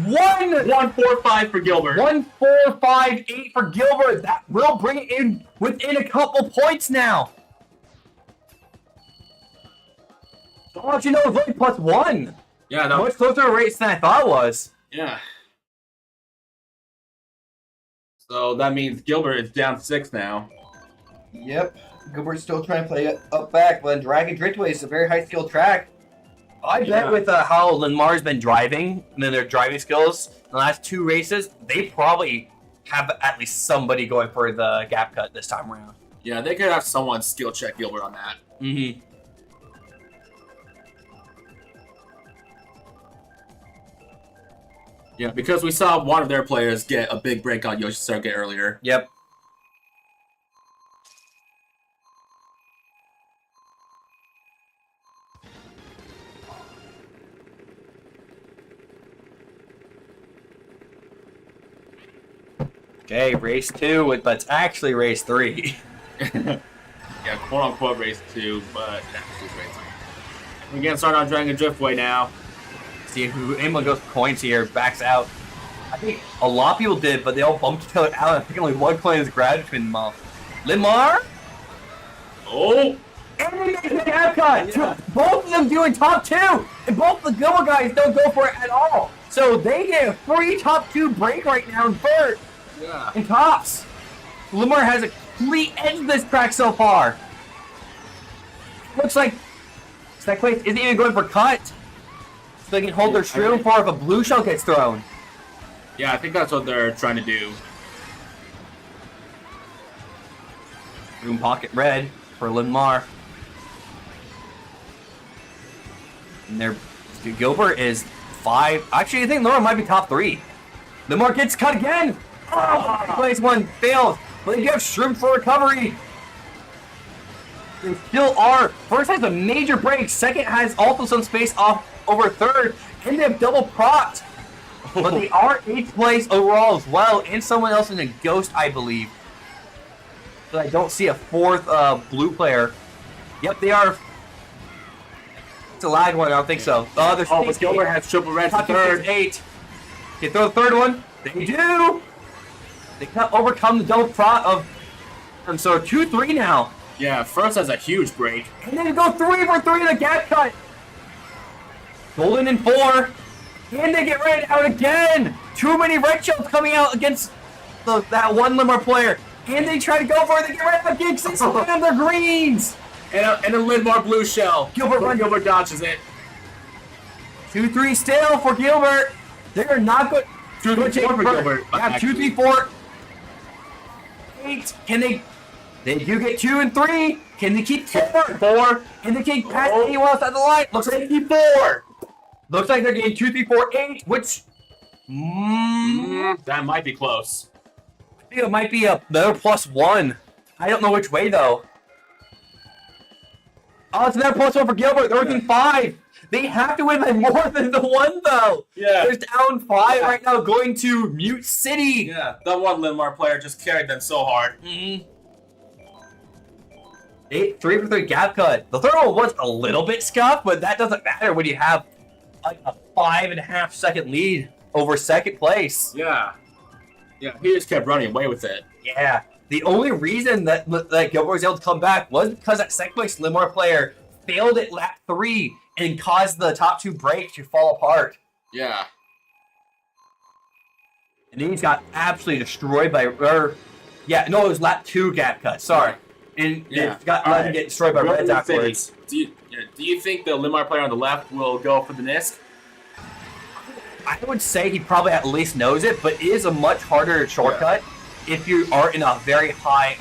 1, 4, 5 for Gilbert. 1, 4, 5, 8 for Gilbert. That will bring it in within a couple points now. Don't you know, it's only +1. Yeah, no. Much closer to a race than I thought it was. Yeah. So that means Gilbert is down 6 now. Yep. Gilbert's still trying to play it up back, but Dragon Driftway is a very high skill track. I bet with how Linn's been driving and then their driving skills in the last 2 races, they probably have at least somebody going for the gap cut this time around. Yeah, they could have someone skill check Gilbert on that. Mm-hmm. Yeah, because we saw one of their players get a big break on Iahsea earlier. Yep. Okay, race 2, but it's actually race 3. Yeah, quote-unquote race 2, but actually race 3. We can start on Dragon Driftway now. See who anyone goes for coins here, backs out. I think a lot of people did, but they all bumped each other out. I think only one coin is grabbed between them all. Linn. Oh! And they make the gap cut! Yeah. Both of them doing top 2! And both the Gilbert guys don't go for it at all! So they get a free top 2 break right now in third. Yeah. And tops. Linn has a complete edge of this track so far. Looks like second place isn't even going for cut. So they can hold their shroom for if a blue shell gets thrown. Yeah, I think that's what they're trying to do. Room pocket red for Linmar. And their Gilbert is 5. Actually, I think Linmar might be top 3. Linmar gets cut again. Oh, place one fails. But they have Shrimp for recovery. They still are. First has a major break. Second has also some space off over third. And they have double proc. But they are 8th place overall as well. And someone else in a Ghost, I believe. But I don't see a 4th blue player. Yep, they are. It's a lag one. I don't think so. But Gilbert has triple red for third. 8. They throw the third one. They do. They can't overcome the double prot of. And so 2-3 now. Yeah, first has a huge break. And then go 3 for 3 in the gap cut. Golden in 4. And they get red out again. Too many red shells coming out against that one Linmar player. And they try to go for it. They get red out again. They slam their greens. And a Linmar blue shell. Gilbert dodges it. 2-3 still for Gilbert. They are not good. 2-3 for Gilbert. Yeah, 2-3 4. 8. Can they? They do get 2 and 3. Can they keep 4? And they can't pass anyone else out the line. Looks like they keep 4. Looks like they're getting 2, 3, 4, 8, which that might be close. I think it might be another +1. I don't know which way though. Oh, it's another +1 for Gilbert. They're working 5. They have to win by more than the 1 though. Yeah. They're down 5 right now, going to Mute City. Yeah. That one Linmar player just carried them so hard. 3 for 3 gap cut. The third one was a little bit scuffed, but that doesn't matter when you have like a 5.5 second lead over second place. Yeah. Yeah, he just kept running away with it. Yeah. The only reason that Gilbert was able to come back was because that second place Linmar player failed at lap 3 and caused the top 2 break to fall apart. Yeah. And then he's got absolutely destroyed by, it was lap 2 gap cut. Sorry. And it got let him get destroyed by Reds afterwards. Do you think the Linmar player on the left will go for the NISC? I would say he probably at least knows it, but it is a much harder shortcut if you are in a very high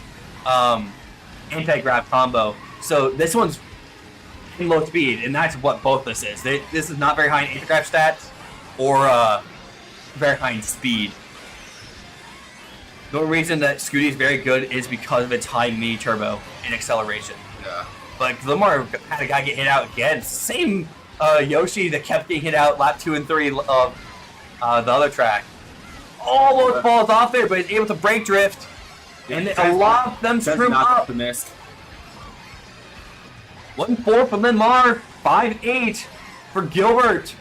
anti-grab combo. So this one's in low speed, and that's what both this is. This is not very high in anti-grab stats or very high in speed. The only reason that Scooty is very good is because of its high mini turbo and acceleration. Yeah. But Linmar had a guy get hit out again. Same Yoshi that kept getting hit out lap 2 and 3 of the other track. Almost falls off there, but is able to brake drift. And a lot of them screw up. The NISC. 1-4 for Linmar, 5-8 for Gilbert.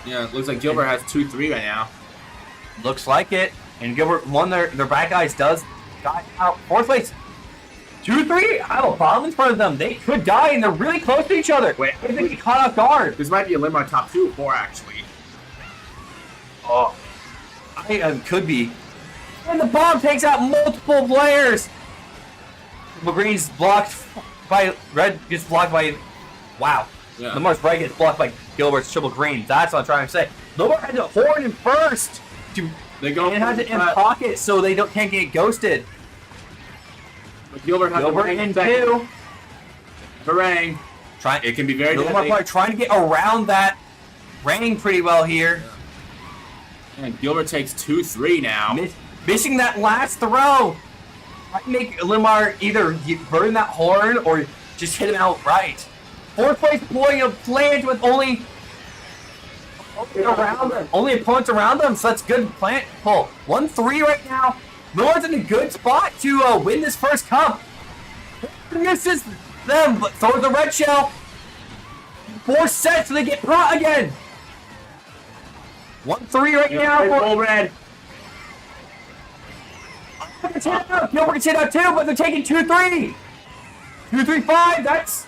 Yeah, it looks like Gilbert has 2-3 right now. Looks like it. And Gilbert won their bad guys got out 4th place. 2-3, I have a bomb in front of them. They could die, and they're really close to each other. Wait, I think he caught off guard. This might be a Linmar top 2 or 4, actually. Oh, could be. And the bomb takes out multiple players. The green's blocked by red. Gets blocked by. Wow. Yeah. Lamar's red gets blocked by Gilbert's triple green. That's what I'm trying to say. Lamar had to horn in first. It has it in pocket so they can't get ghosted. But Gilbert has in 2. Meringue. It can be very Lamar probably trying to get around that ring pretty well here. And Gilbert takes 2-3 now. Missing that last throw. Might make Linmar either burn that horn or just hit him outright. 4th place boy plant with only opponents around them, so that's good plant pull. 1-3 right now. Linmar's in a good spot to win this first cup. Misses them, but throws the red shell. 4 sets, so they get brought again. 1-3 right now for full red. Gilbert gets hit out too, but they're taking 2-3. 2-3-5, that's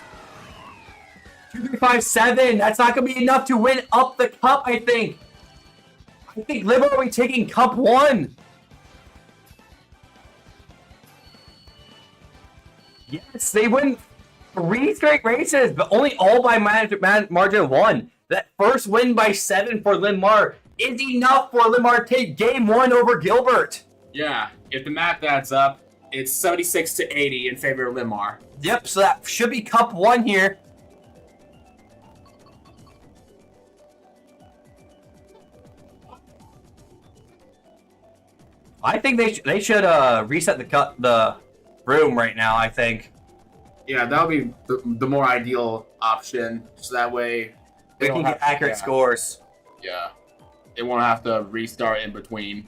2-3-5-7. That's not going to be enough to win up the cup, I think. I think Linmar will be taking cup 1. Yes, they win 3 straight races, but only all by margin of 1. That first win by 7 for Linmar is enough for Linmar to take game 1 over Gilbert. Yeah, if the math adds up, It's 76 to 80 in favor of Limar. Yep, so that should be Cup 1 here. I think they should reset the room right now, I think. Yeah, that would be the more ideal option. So that way We can get accurate scores. Yeah. They won't have to restart in between.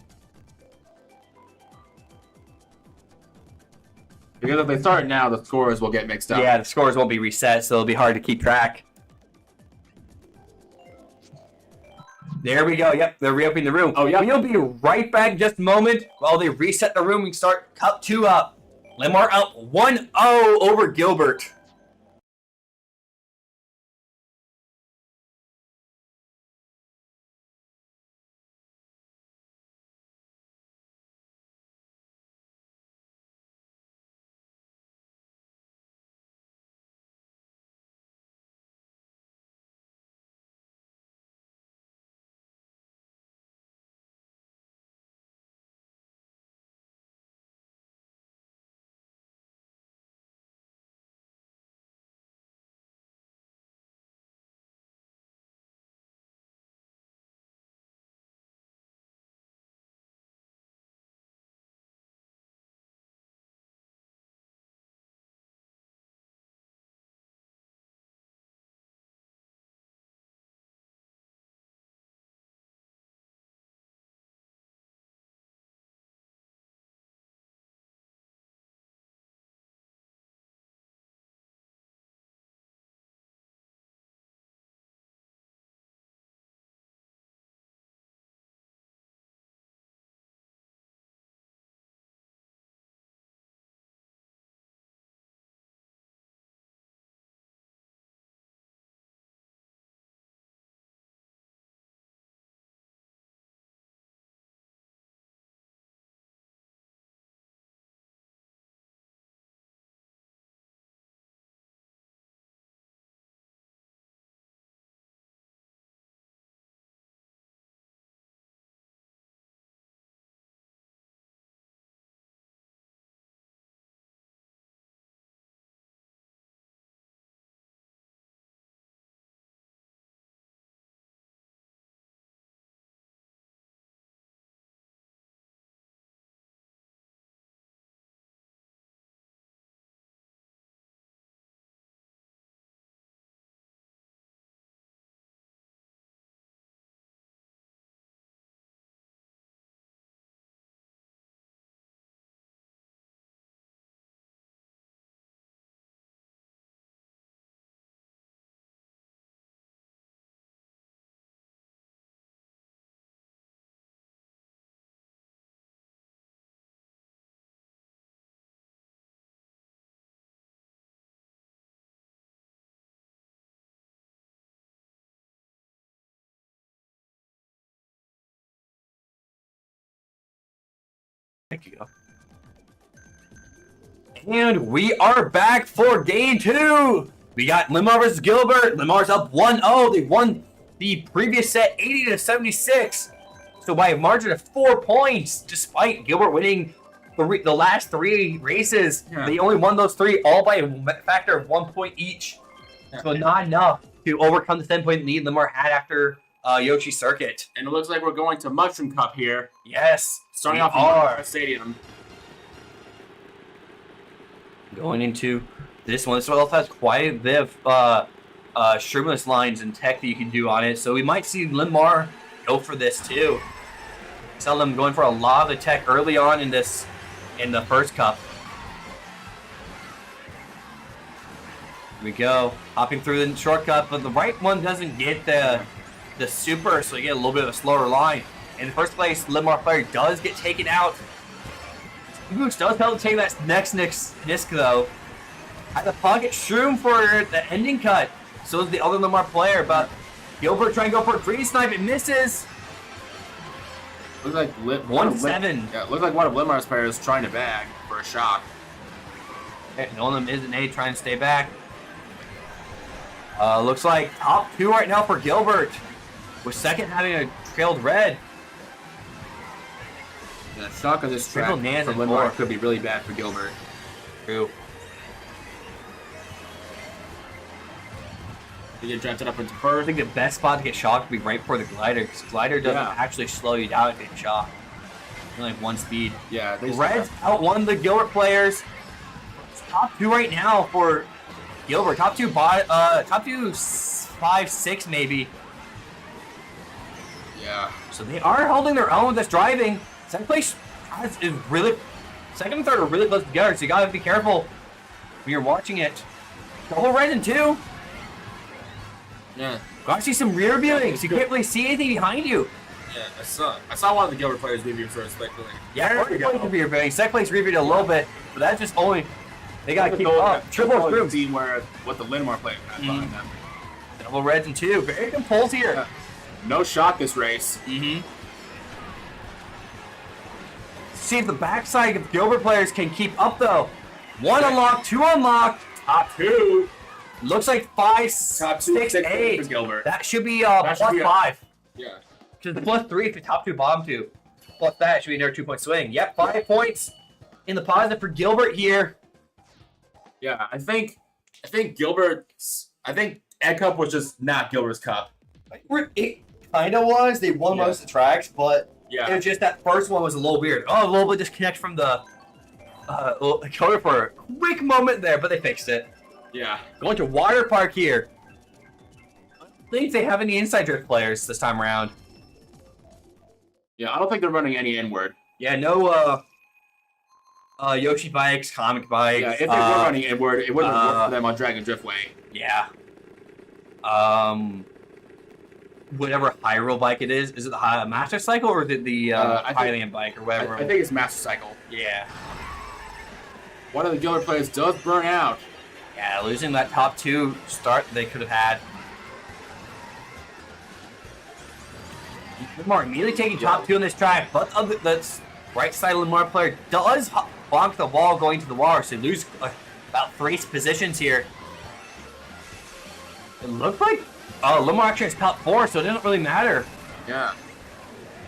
Because if they start now, the scores will get mixed up. Yeah, the scores won't be reset, so it'll be hard to keep track. There we go. Yep, they're reopening the room. Oh, yeah. We'll be right back in just a moment while they reset the room and start Cup 2 up. Limar up 1-0 over Gilbert. Thank you. And we are back for game 2. We got Limar versus Gilbert. Limar's up 1-0. They won the previous set 80 to 76. So by a margin of 4 points, despite Gilbert winning the last 3 races, they only won those 3 all by a factor of 1 point each. So not enough to overcome the 7-point lead Limar had after Yoshi Circuit. And it looks like we're going to Mushroom Cup here. Yes, Starting off in Limar Stadium. Going into this one. This one also has quite a bit of streamless lines and tech that you can do on it. So we might see Limar go for this too. Saw them going for a lot of the tech early on in the first cup. Here we go. Hopping through the shortcut, but the right one doesn't get the super, so you get a little bit of a slower line. In the first place, Limar player does get taken out. Boots does help to take that next disc though. At the pocket shroom for the ending cut. So is the other Limar player, but Gilbert trying to go for a green snipe, it misses. Looks like 1-7. Yeah, looks like one of Limar's players trying to bag for a shot. Okay, Nolan is an A trying to stay back. Looks like top 2 right now for Gilbert, with second having a trailed red. The shock of this track Triple Nans from and Linn more. could be really bad for Gilbert. True. They get drafted up into I first. think the best spot to get shocked would be right before the glider, because glider doesn't Yeah. actually slow you down if you get shocked. Only like one speed. Yeah, they Reds outwon the Gilbert players. It's top 2 right now for Gilbert. Top 2, top 2, 5, 6 maybe. Yeah. So they are holding their own with this driving. Second place is really, second and third are really close together, so you gotta be careful when you're watching it. Double red and 2. Yeah. Gotta see some rear viewings. You can't really see anything behind you. Yeah, I saw one of the Gilbert players review first, luckily. Yeah, first place rear viewing. Second place rear viewed a little bit, but that's just only, they gotta keep up. Triple through. See what the Linn player has behind them. Double reds and 2. Very good pulls here. Yeah. No shot this race. Mm-hmm. See if the backside of Gilbert players can keep up though. 1 unlocked, 2 unlocked. Top 2. Looks like 5, Top 2, 6, 8. for Gilbert. That should be That should plus be 5. Yeah. Because the plus 3 if you top 2, bottom 2. Plus that should be another 2-point swing. Yep, 5 points in the positive for Gilbert here. Yeah, I think Egg Cup was just not Gilbert's cup. It kind of was. They won Yeah. most of the tracks, but Yeah. it was just that first one was a little weird. Oh, a little bit disconnect from the coder for a quick moment there, but they fixed it. Yeah. Going to Water Park here. I don't think they have any inside drift players this time around. Yeah, I don't think they're running any inward. Yeah, no Yoshi bikes, comic bikes. Yeah, if they were running inward, it wouldn't have worked for them on Dragon Driftway. Yeah. Whatever Hyrule bike it is it the Master Cycle or is it the I think- Hylian bike or whatever? I think it's Master Cycle. Yeah. One of the Gilbert players does burn out. Yeah, losing that top 2 start they could have had. Lamar immediately taking top 2 on this track, but the right side Lamar player does bonk the wall going to the wall, so they lose about 3 positions here. It looks like Lamar actually has top 4, so it doesn't really matter. Yeah.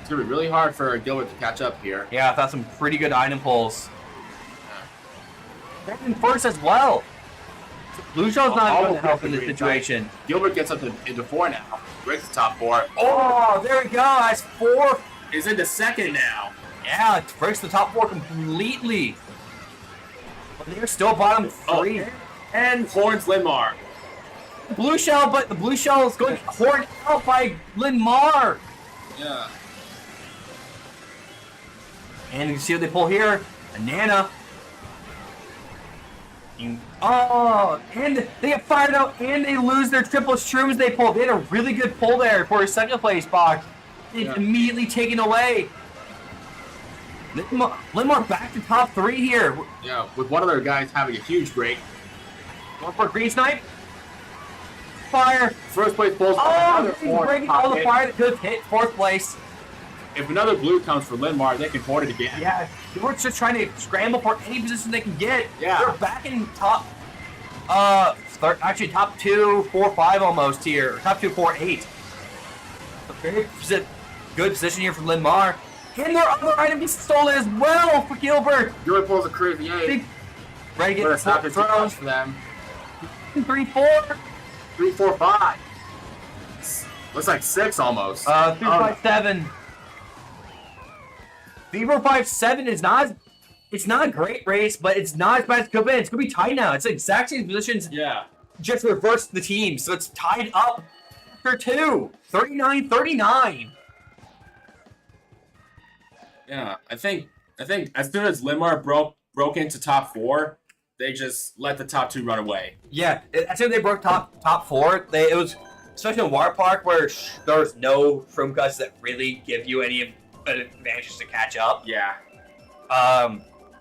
It's going to be really hard for Gilbert to catch up here. Yeah, that's some pretty good item pulls. They're in first as well. Blue Shell's not going to help in this situation. Gilbert gets up into 4 now. Breaks the top 4. Oh, there we go. That's 4. Is into second now. Yeah, it breaks the top 4 completely. But they're still bottom 3. And horns Linmar. Blue Shell, but the Blue Shell is going horned out by Linmar. Yeah. And you can see what they pull here. A Nana. Oh, and they get fired out and they lose their triple shrooms they pulled. They had a really good pull there for a second place box. It's immediately taken away. Linmar back to top 3 here. Yeah, with one of their guys having a huge break. Going for a green snipe. Fire. First place pulls Oh, another he's horn. breaking all the fire that could have hit 4th place. If another blue comes for Linmar, they can horn it again. Yeah, they were just trying to scramble for any position they can get. Yeah. They're back in top, actually top 2, 4, 5 almost here. Top 2, 4, 8. A very good position here for Linmar. And their other item gets stolen as well for Gilbert. Gilbert pulls a crazy 8. Big, ready to But get it's not the too much throws. for them. 3, 4. 3, 4, 5. Looks like 6 almost. 3, 5, 7. 3, 4, 5, 7 is not. It's not a great race, but it's not as bad as it could be. It's gonna be tied now. It's the exact same positions. Yeah. Just reverse the team, so it's tied up for 2. 39-39. Yeah, I think as soon as Linmar broke into top 4, they just let the top 2 run away. Yeah, as soon as they broke top 4, it was especially in Water Park where there's no shroom cuts that really give you any advantages to catch up. Yeah.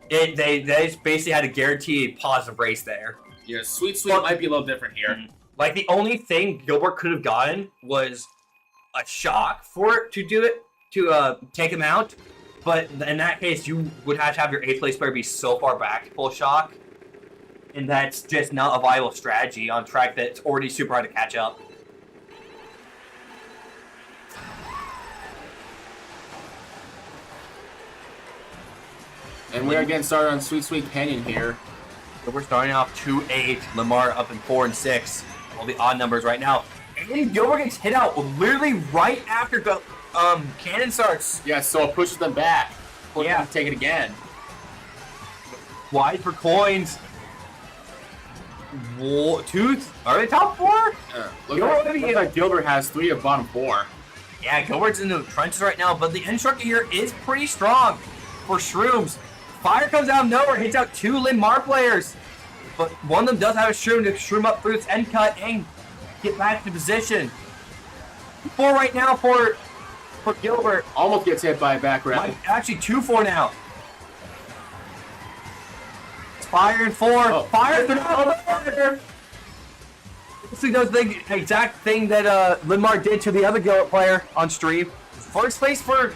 They just basically had to guarantee a positive race there. Yeah, Sweet might be a little different here. Like the only thing Gilbert could have gotten was a shock for it to do it to take him out. But in that case, you would have to have your 8th place player be so far back to pull a shock. And that's just not a viable strategy on a track that's already super hard to catch up. And we are getting started on Sweet Sweet Canyon here. So we're starting off 2-8. Lamar up in 4 and 6. All the odd numbers right now. And Gilbert gets hit out literally right after Cannon starts. Yeah, so it pushes them back. Yeah. Take it again. Wide for coins. Are they top 4? Looks like Gilbert has 3 of bottom 4. Yeah, Gilbert's in the trenches right now, but the end structure here is pretty strong for Shrooms. Fire comes out of nowhere, hits out 2 Linn Mar players, but one of them does have a Shroom to shroom up through its end cut and get back to position. 4 right now for Gilbert. Almost gets hit by a back round. Actually 2-4 now. Fire and 4. Oh. Fire through. This does the exact thing that Linn Mar did to the other Gilbert player on stream. First place for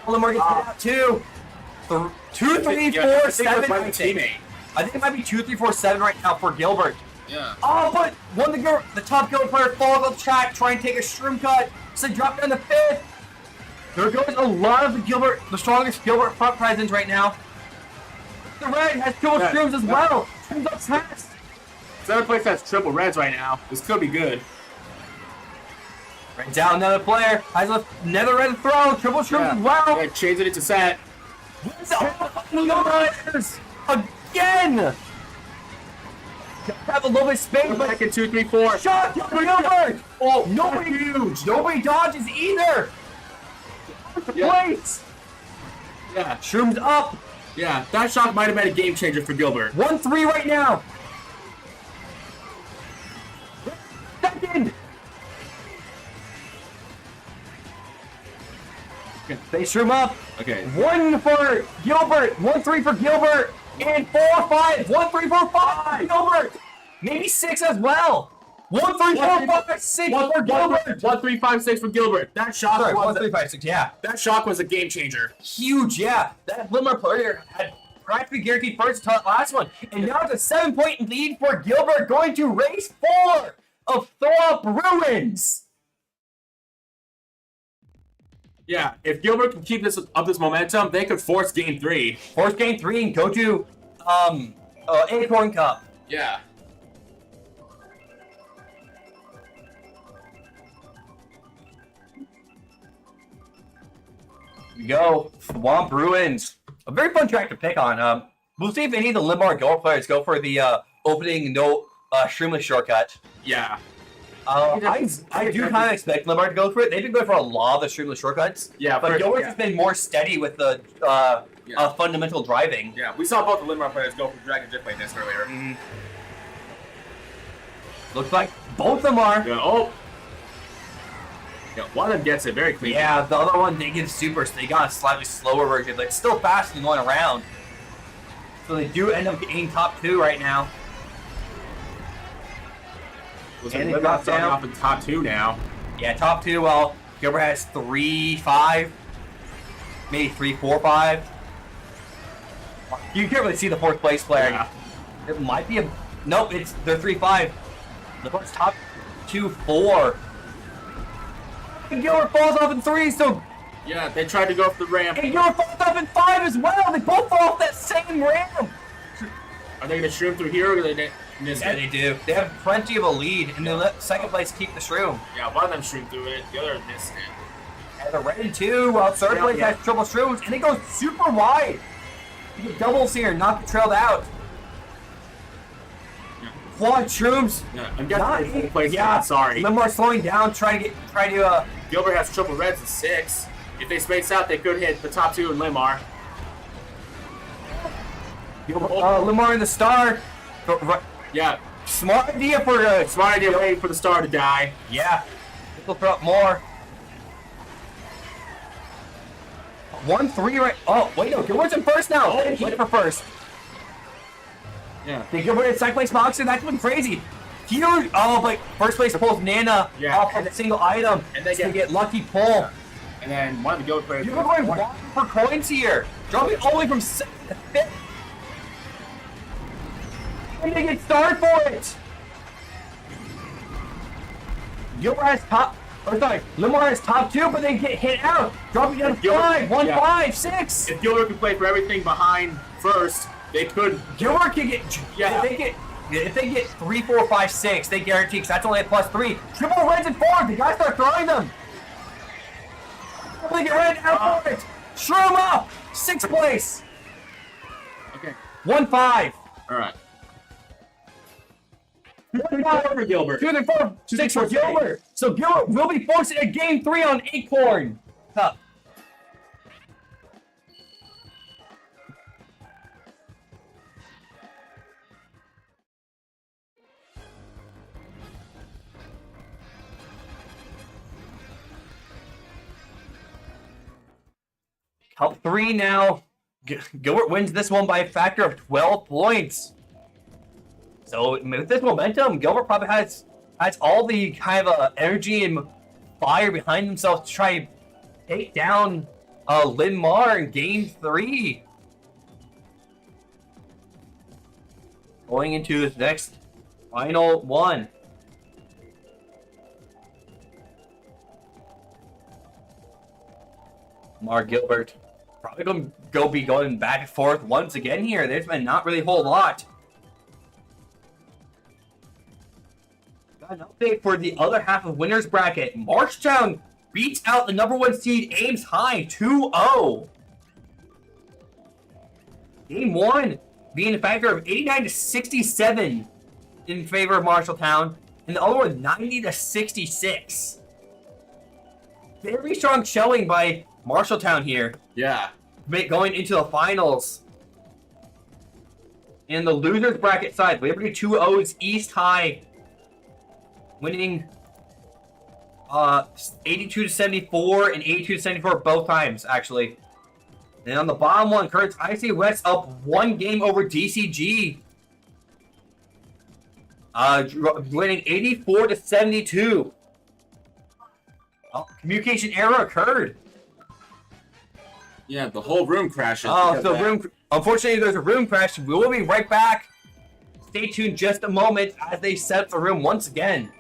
Linn Mar gets hit out 2. 2, 3, 4, 7. I think it might be 2, 3, 4, 7 right now for Gilbert. Yeah. Oh, but one of the top Gilbert player falls off the track, trying to take a shroom cut. So they drop down to 5th. There goes a lot of the strongest Gilbert front presence right now. The red has triple shrooms as well. Shrooms up fast. 7th place has triple reds right now. This could be good. Right down another player. Has another red throw. Triple shrooms as well. Yeah, change it into set. Again! Have a little bit of space, but second 2, 3, 4. Shot! Gilbert! Oh, nobody dodges either! Place! Yeah. Shrooms up! Yeah, that shot might have been a game changer for Gilbert. 1-3 right now! Second! They shroom up. Okay. 1 for Gilbert. 1-3 for Gilbert. And 4-5. 1-3, 4-5. Gilbert. Maybe 6 as well. 1-3, 4-5, 6 for Gilbert. 1-3, 5-6 for Gilbert. That shot Sorry, was 1-3, 5-6. Yeah. That shock was a game changer. Huge. Yeah. That Linn Mar player had practically guaranteed first to last one, and now it's a 7-point lead for Gilbert, going to race 4 of Throw-Up Ruins. Yeah, if Gilbert can keep this momentum, they could force game 3. Force game 3 and go to Acorn Cup. Yeah. We go Swamp Ruins. A very fun track to pick on. We'll see if any of the Linn Mar Gilbert players go for the opening streamless shortcut. Yeah. I do kind of expect Linn Mar to go for it. They've been going for a lot of the streamless shortcuts. Yeah, but Gilbert's has been more steady with the fundamental driving. Yeah, we saw both the Linn Mar players go for Dragon Jet play this earlier. Mm. Looks like both of them are. Yeah, oh. Yeah, one of them gets it very clean. Yeah, the other one they get super, so they got a slightly slower version, but it's still faster than going around. So they do end up getting top 2 right now. Looks like Gilbert starting off in top 2 now. Yeah, top 2. Well, Gilbert has 3-5, maybe 3-4-5. You can't really see the 4th place player. Yeah. It might be nope. They're 3-5. Gilbert's top 2-4. And Gilbert falls off in 3. So yeah, they tried to go up the ramp. and Gilbert falls off in 5 as well. They both fall off that same ramp. Are they going to shroom through here or are they miss it? Yeah, they do. They have plenty of a lead, and they let 2nd place keep the shroom. Yeah, one of them shroomed through it, the other missed it. And they're ready 2, while 3rd place has triple shrooms, and it goes super wide. You get doubles here, not get trailed out. Yeah. Quad shrooms. Yeah, I'm getting 4th place. Yeah, sorry. Linn Mar slowing down, trying to Gilbert has triple reds at 6. If they space out, they could hit the top 2 in Linn Mar. Linn Mar in the star. Yeah. Smart idea for Smart idea waiting for the star to die. Yeah. They'll throw up more. 1-3 right. Oh, wait, no. Gilbert's in first now. Wait for first. Yeah. They Gilbert in 2nd place boxer. That's been crazy. Huge. Oh, but first place pulls Nana off of a single item. And they get lucky pull. Yeah. And then one of the Gilbert players. You're going for coins here. Dropping all the way from 2nd to 5th. And they get starred for it. Gilbert has Or sorry, Lamar is top 2, but they get hit out. Dropping down to Gilbert- 5, 1, yeah. 5, 6. If Gilbert can play for everything behind first, they could. Gilbert can get, Yeah. if they get 3, 4, 5, 6, they guarantee, because that's only a +3. Triple reds and 4, the guys start throwing them. They get red out for it. Shrew him up. 6th place. Okay. 1, 5. All right. 1, 5 for Gilbert. 2, 3, 4, 6 for 6. Gilbert. So Gilbert will be forced at game 3 on Acorn Cup. Cup 3 now. Gilbert wins this one by a factor of 12 points. So with this momentum, Gilbert probably has all the kind of energy and fire behind themselves to try and take down Linn Mar in game 3. Going into this next final one. Mar Gilbert probably going to be going back and forth once again here. There's been not really a whole lot. Got an update for the other half of winner's bracket. Marshtown beats out the number 1 seed Ames High 2-0. Game 1 being a factor of 89 to 67 in favor of Marshalltown, and the other one 90 to 66. Very strong showing by Marshalltown here. Yeah. Going into the finals. In the losers bracket side, Liberty 2-0's East High winning 82 to 74 and 82 to 74 both times, actually. And on the bottom one, Kurt's Iahsea West up 1 game over DCG. Winning 84 to 72. Oh, communication error occurred. Yeah, the whole room crashes. Oh, so unfortunately, there's a room crash. We will be right back. Stay tuned just a moment as they set up the room once again.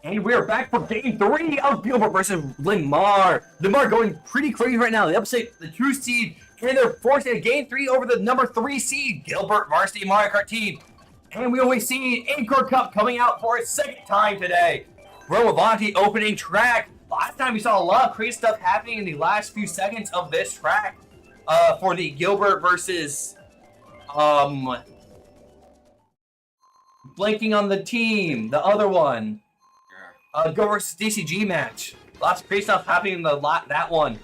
And we're back for game 3 of Gilbert versus Linn. Linn going pretty crazy right now. They upset the 2 seed, and they're forcing a game 3 over the number 3 seed, Gilbert Varsity Mario Kart team. And we always see Anchor Cup coming out for its 2nd time today. Avanti opening track. Last time we saw a lot of crazy stuff happening in the last few seconds of this track for the Gilbert versus blanking on the team, the other one. Go versus DCG match. Lots of crazy stuff happening in that one.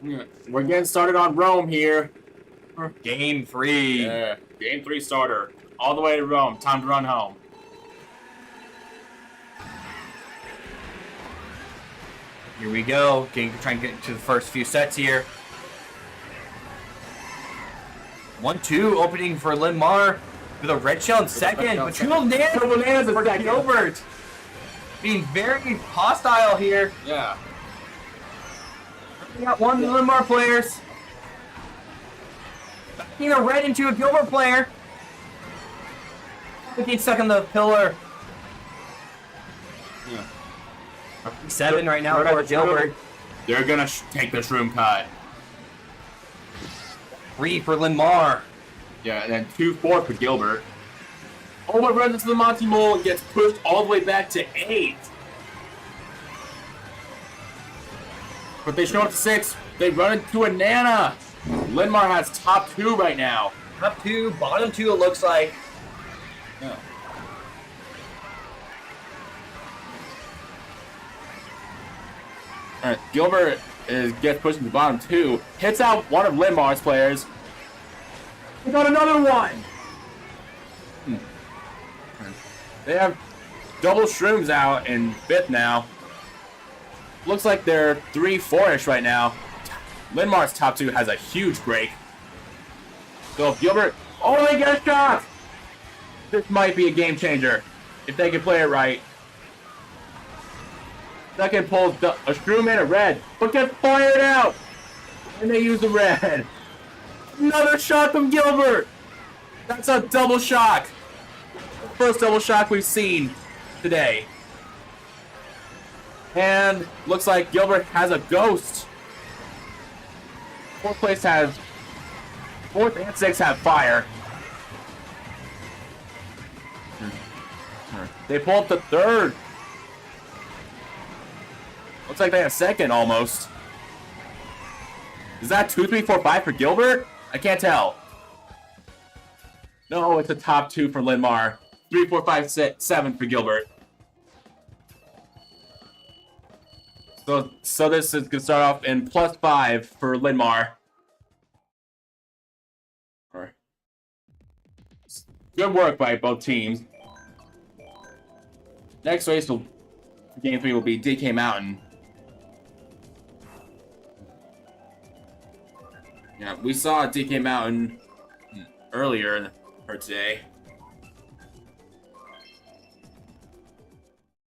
We're getting started on Rome here. Game 3. Yeah, game 3 starter. All the way to Rome. Time to run home. Here we go. Trying to get to the first few sets here. 1-2 opening for Linn with a red shell in second. But two bananas for Gilbert. Being very hostile here. Yeah. We got one of the Linn players. Backing a red into a Gilbert player. Getting stuck on the pillar. Yeah. 7 right now for Gilbert. They're gonna take the shroom cut. 3 for Linn. Yeah, and then 2-4 for Gilbert. Oh, but runs into the Monty Mole and gets pushed all the way back to 8. But they show up to 6. They run into a Nana. Linn has top 2 right now. Top 2, bottom 2 it looks like. Yeah. Alright, Gilbert gets pushed to the bottom 2. Hits out one of Linn's players. They got another one! They have double shrooms out in 5th now. Looks like they're 3-4-ish right now. Linn's top 2 has a huge break. So if Gilbert... Oh, they get a shot! This might be a game changer. If they can play it right. Second pulls a shroom and a red, but gets fired out! And they use the red. Another shot from Gilbert! That's a double shock. First double shock we've seen today. And looks like Gilbert has a ghost. 4th place has... 4th and 6th have fire. They pull up the 3rd. Looks like they have 2nd almost. Is that 2, 3, 4, 5 for Gilbert? I can't tell. No, it's a top 2 for Linn. 3, 4, 5, 6, 7 for Gilbert. So this is gonna start off in +5 for Linn. Good work by both teams. Next race will game 3 will be DK Mountain. Yeah, we saw DK Mountain earlier or today.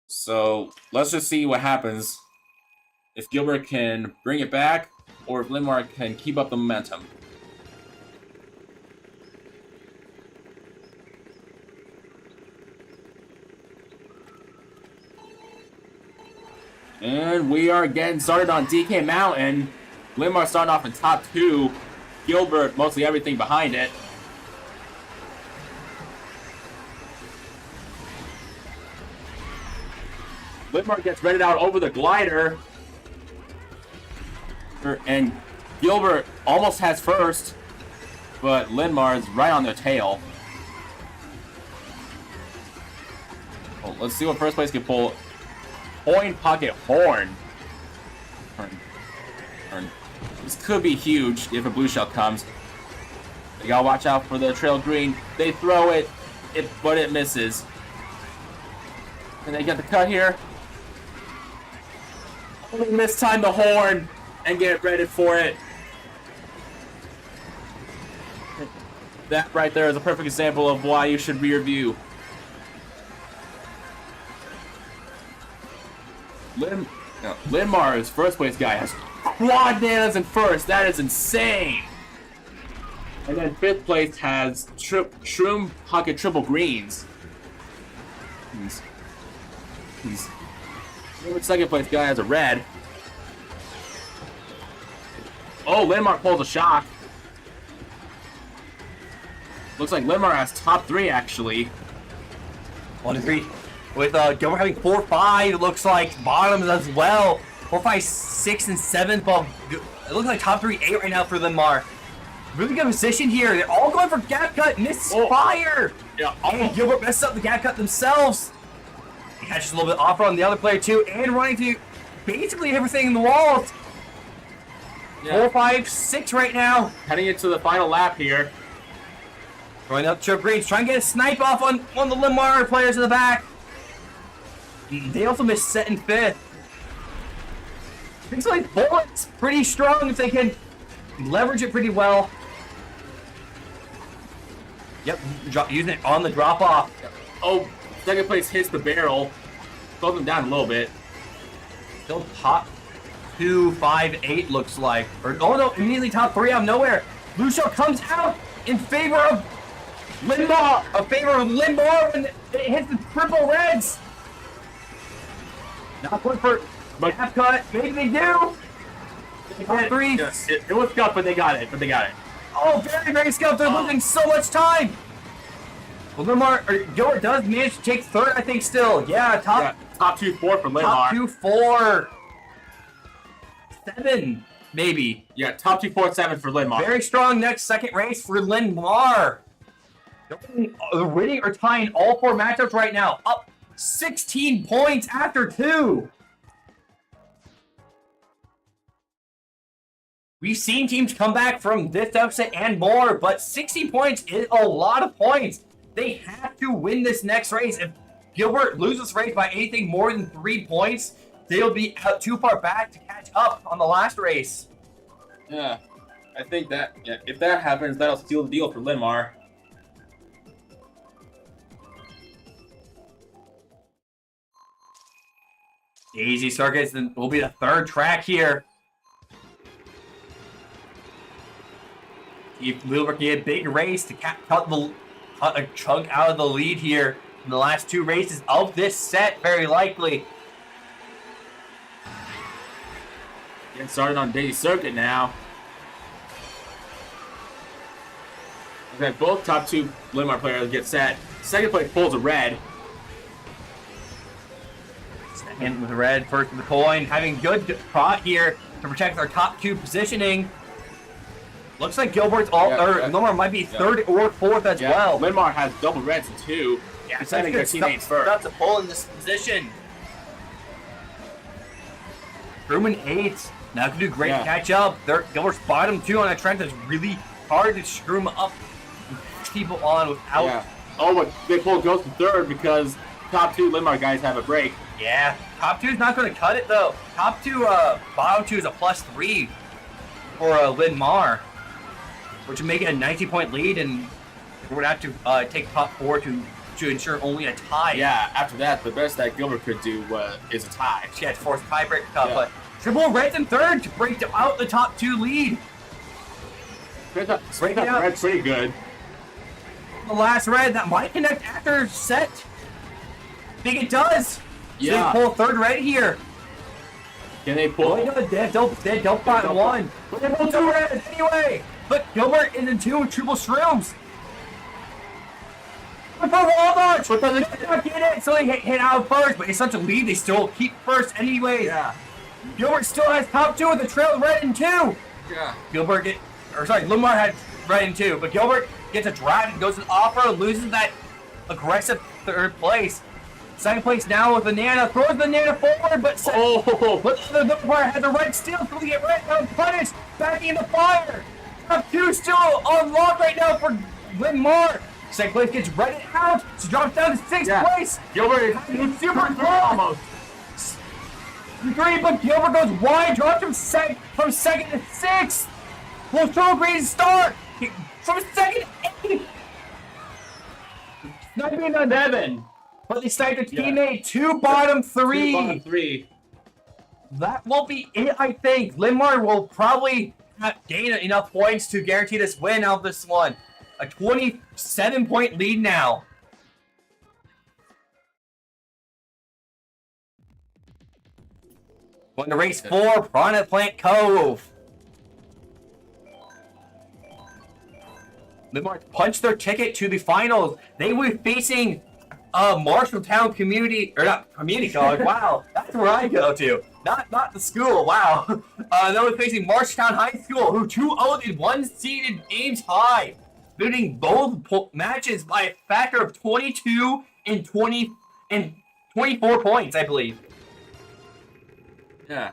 So let's just see what happens if Gilbert can bring it back or if Linn can keep up the momentum. And we are getting started on DK Mountain. Linn starting off in top 2. Gilbert mostly everything behind it. Linn gets redded out over the glider. And Gilbert almost has first, but Linn is right on their tail. Well, let's see what first place can pull. Coin Pocket Horn. This could be huge if a blue shell comes. You gotta watch out for the trail green. They throw it, but it misses. And they get the cut here. Only mistime the horn and get ready for it. That right there is a perfect example of why you should rear view. Linn's first place guy has quad nanas in first. That is insane. And then 5th place has Shroom Pocket Triple Greens. Gilbert's second place guy has a red. Oh, Linn pulls a shock. Looks like Linn has top 3 actually. 1 to 3. With Gilbert having 4, 5, it looks like bottoms as well. 4, 5, 6, and 7. But it looks like top 3, 8 right now for Linn. Really good position here. They're all going for gap cut. Misfire. Yeah. And Gilbert messed up the gap cut themselves. He catches a little bit off on the other player too, and running to basically everything in the walls. Yeah. 4, 5, 6 right now. Heading into the final lap here. Going up to Greens, trying to get a snipe off on one of the Linn players in the back. They also missed set in 5th. Looks like Bullet's pretty strong if they can leverage it pretty well. Yep, using it on the drop off. Oh, second place hits the barrel. Slows them down a little bit. Still top 2, 5, 8 looks like. Or oh no, immediately top 3 out of nowhere. Lucio comes out in favor of Linn, when it hits the triple reds. Not going for half cut. Maybe they do. Top 3. Yes, it was scuffed, but they got it. Oh, very, very scuffed. They're losing so much time. Well, Gilbert does manage to take 3rd, I think, still. Yeah, top 2, 4 for Linn. Top 2, 4. 7, maybe. Yeah, top 2, 4, 7 for Linn. Very strong second race for Linn. Winning or tying all 4 matchups right now. Up 16 points after 2. We've seen teams come back from this upset and more, but 60 points is a lot of points. They have to win this next race. If Gilbert loses this race by anything more than 3 points, they'll be out too far back to catch up on the last race. Yeah, I think that if that happens, that'll seal the deal for Linn. Easy circuits will be the 3rd track here. Gilbert can get a big race to cut a chunk out of the lead here in the last 2 races of this set, very likely. Getting started on Daisy Circuit now. Okay, both top 2 Linn players get set. Second place pulls a red. Second with the red, first with the coin. Having good prot here to protect our top 2 positioning. Looks like Gilbert's Linn might be 3rd or 4th as well. Linn has double reds in 2. Yeah, defending their teammates first. That's a pull in this position. Truman 8. Now can do great catch up. Gilbert's bottom 2 on a trend that's really hard to screw him up and push people on without. Yeah. Oh, but they pull Ghost in 3rd because top 2 Linn guys have a break. Yeah, top 2 is not going to cut it though. Top 2, bottom 2 is a +3 for Linn, which would make it a 90-point lead, and we're going to have to take top 4 to ensure only a tie. Yeah, after that, the best that Gilbert could do is a tie. She had to force a tiebreak, but triple reds in 3rd to break out the top 2 lead. Red's pretty good. The last red, that might connect after set. I think it does. Yeah. So they pull 3rd red here. Can they pull? Well, they don't find 1. But they pull 2 reds anyway. But Gilbert is in 2 with triple shrooms. But Walnut! But they not get it, so they hit out first. But it's such a lead, they still keep first anyway. Yeah. Gilbert still has top 2 with the trail red in 2. Yeah. Linn had red in 2, but Gilbert gets a drive and goes to the offer, loses that aggressive 3rd place. 2nd place now with Banana, throws Banana forward, but the player had the red still, so we get red now punished, back in the fire. Top 2 still on lock right now for Linn. 2nd place gets redded out, so drops down to 6th place. Gilbert is super close almost. 3, but Gilbert goes wide, drops from 2nd to 6th. Will throw a great start from 2nd to 8th. Sniping on 7. But they sniped a teammate, 2 bottom 3. 2 bottom 3. That will be it, I think. Linn will probably gain enough points to guarantee this win out of this one. A 27-point lead now. Going to race 4, Piranha Plant Cove. Linn Mars punched their ticket to the finals. They were facing Marshalltown Community, or not Community College. Wow, that's where I go to. Not the school. Wow. They were facing Marshalltown High School, who 2-0'd in one-seeded Ames High, winning both matches by a factor of 22 and 24 points, I believe. Yeah.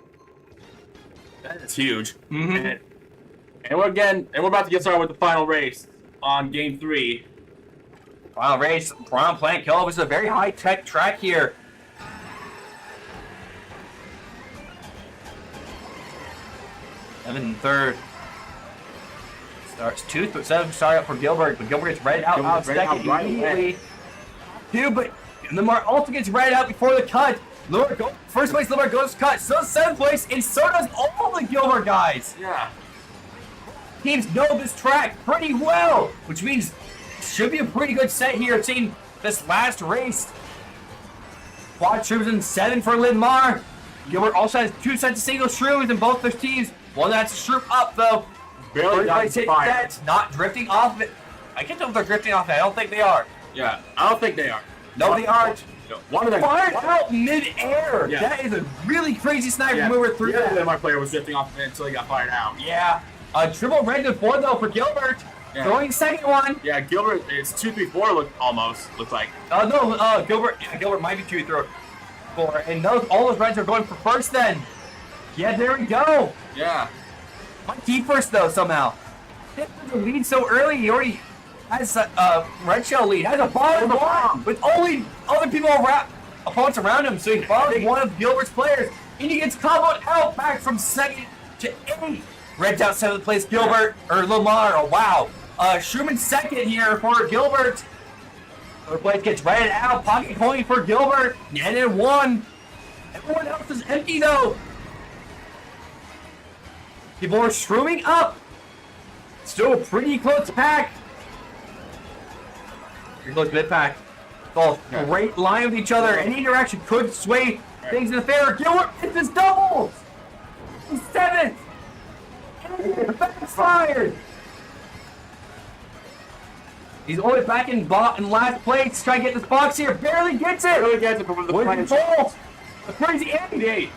That is huge. Mm-hmm. And we're about to get started with the final race on game 3. Final race, Piranha Plant Cove. This is a very high-tech track here. Evan in third. Starts 2-7 start up for Gilbert, but Gilbert gets read out second immediately. But Linn Mars also gets read out before the cut. First place, Linn Mars goes to cut. So 7th place, and so does all the Gilbert guys. Yeah. Teams know this track pretty well, which means it should be a pretty good set here. Seeing this last race. Quad shrooms in 7 for Linn Mars. Gilbert also has 2 sets of single shrooms in both their teams. One that's shroom up though. Barely got fired. Not drifting off of it. I can't tell if they're drifting off it. I don't think they are. Yeah, I don't think they are. No, they aren't. No, one of them fired out mid-air. Yeah. That is a really crazy sniper Yeah. mover through The that. other Linn Mars player was drifting off of it until he got fired out. Yeah. Triple red to 4 though for Gilbert. Yeah. Throwing second one. Yeah, Gilbert, it's 2-3-4 looks like. Gilbert might be 2-3-4. And all those reds are going for first then. Yeah, there we go. Yeah. Might keep first though somehow. The lead so early, he already has a red shell lead. Has a bomb with only other people opponents around him, so he bombs one of Gilbert's players, and he gets comboed out back from 2nd to 8th. Red's out 7th place, Gilbert or Linn Mars. Oh wow. Schumann 2nd here for Gilbert. 3rd place gets redded out. Pocket coin for Gilbert. And then 1. Everyone else is empty though. People are shrooming up. Still a pretty close pack. Pretty close mid pack. Both great line with each other. Any direction could sway things in the favor. Gilbert hits his doubles. He's 7th. Backfired. He's only back in last place. Trying to get this box here. Barely gets it. Really gets it from the With control. The crazy Andy.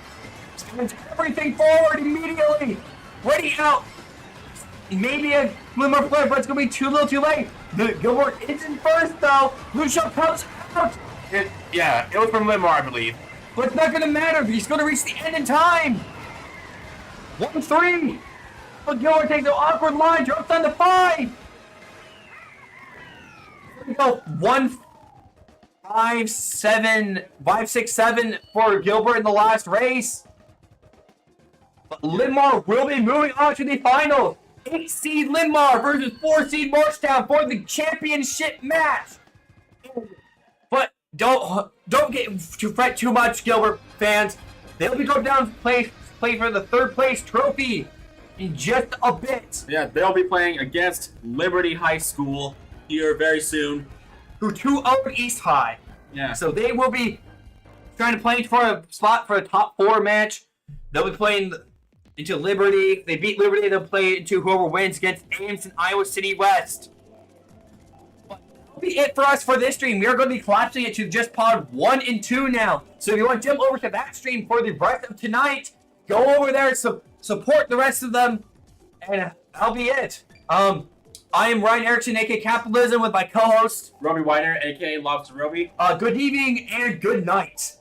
Spins everything forward immediately. Ready out. Maybe a Linn Mars player, but it's going to be too little too late. Gilbert is in first though. Lucio comes out. It was from Linn Mars, I believe. But it's not going to matter. He's going to reach the end in time. 1-3. But Gilbert takes an awkward line. Drops down to 5. Here we go. 5-6-7 for Gilbert in the last race. But Linn Mars will be moving on to the finals. 8-seed Linn Mars versus 4-seed Marshalltown for the championship match. But don't get to fret too much, Gilbert fans. They'll be going down to play for the 3rd place trophy in just a bit. Yeah, they'll be playing against Liberty High School here very soon. Who 2-0'd East High. Yeah. So they will be trying to play for a spot for a top 4 match. They'll be playing into Liberty. If they beat Liberty, they'll play into whoever wins against Ames and Iowa City West. But that'll be it for us for this stream. We are going to be collapsing it to just pod 1 and 2 now. So if you want to jump over to that stream for the rest of tonight, go over there, support the rest of them, and that'll be it. I am Ryan Erickson, aka Capitalism, with my co-host Roby Weiner, aka Lobster Roby. Good evening and good night.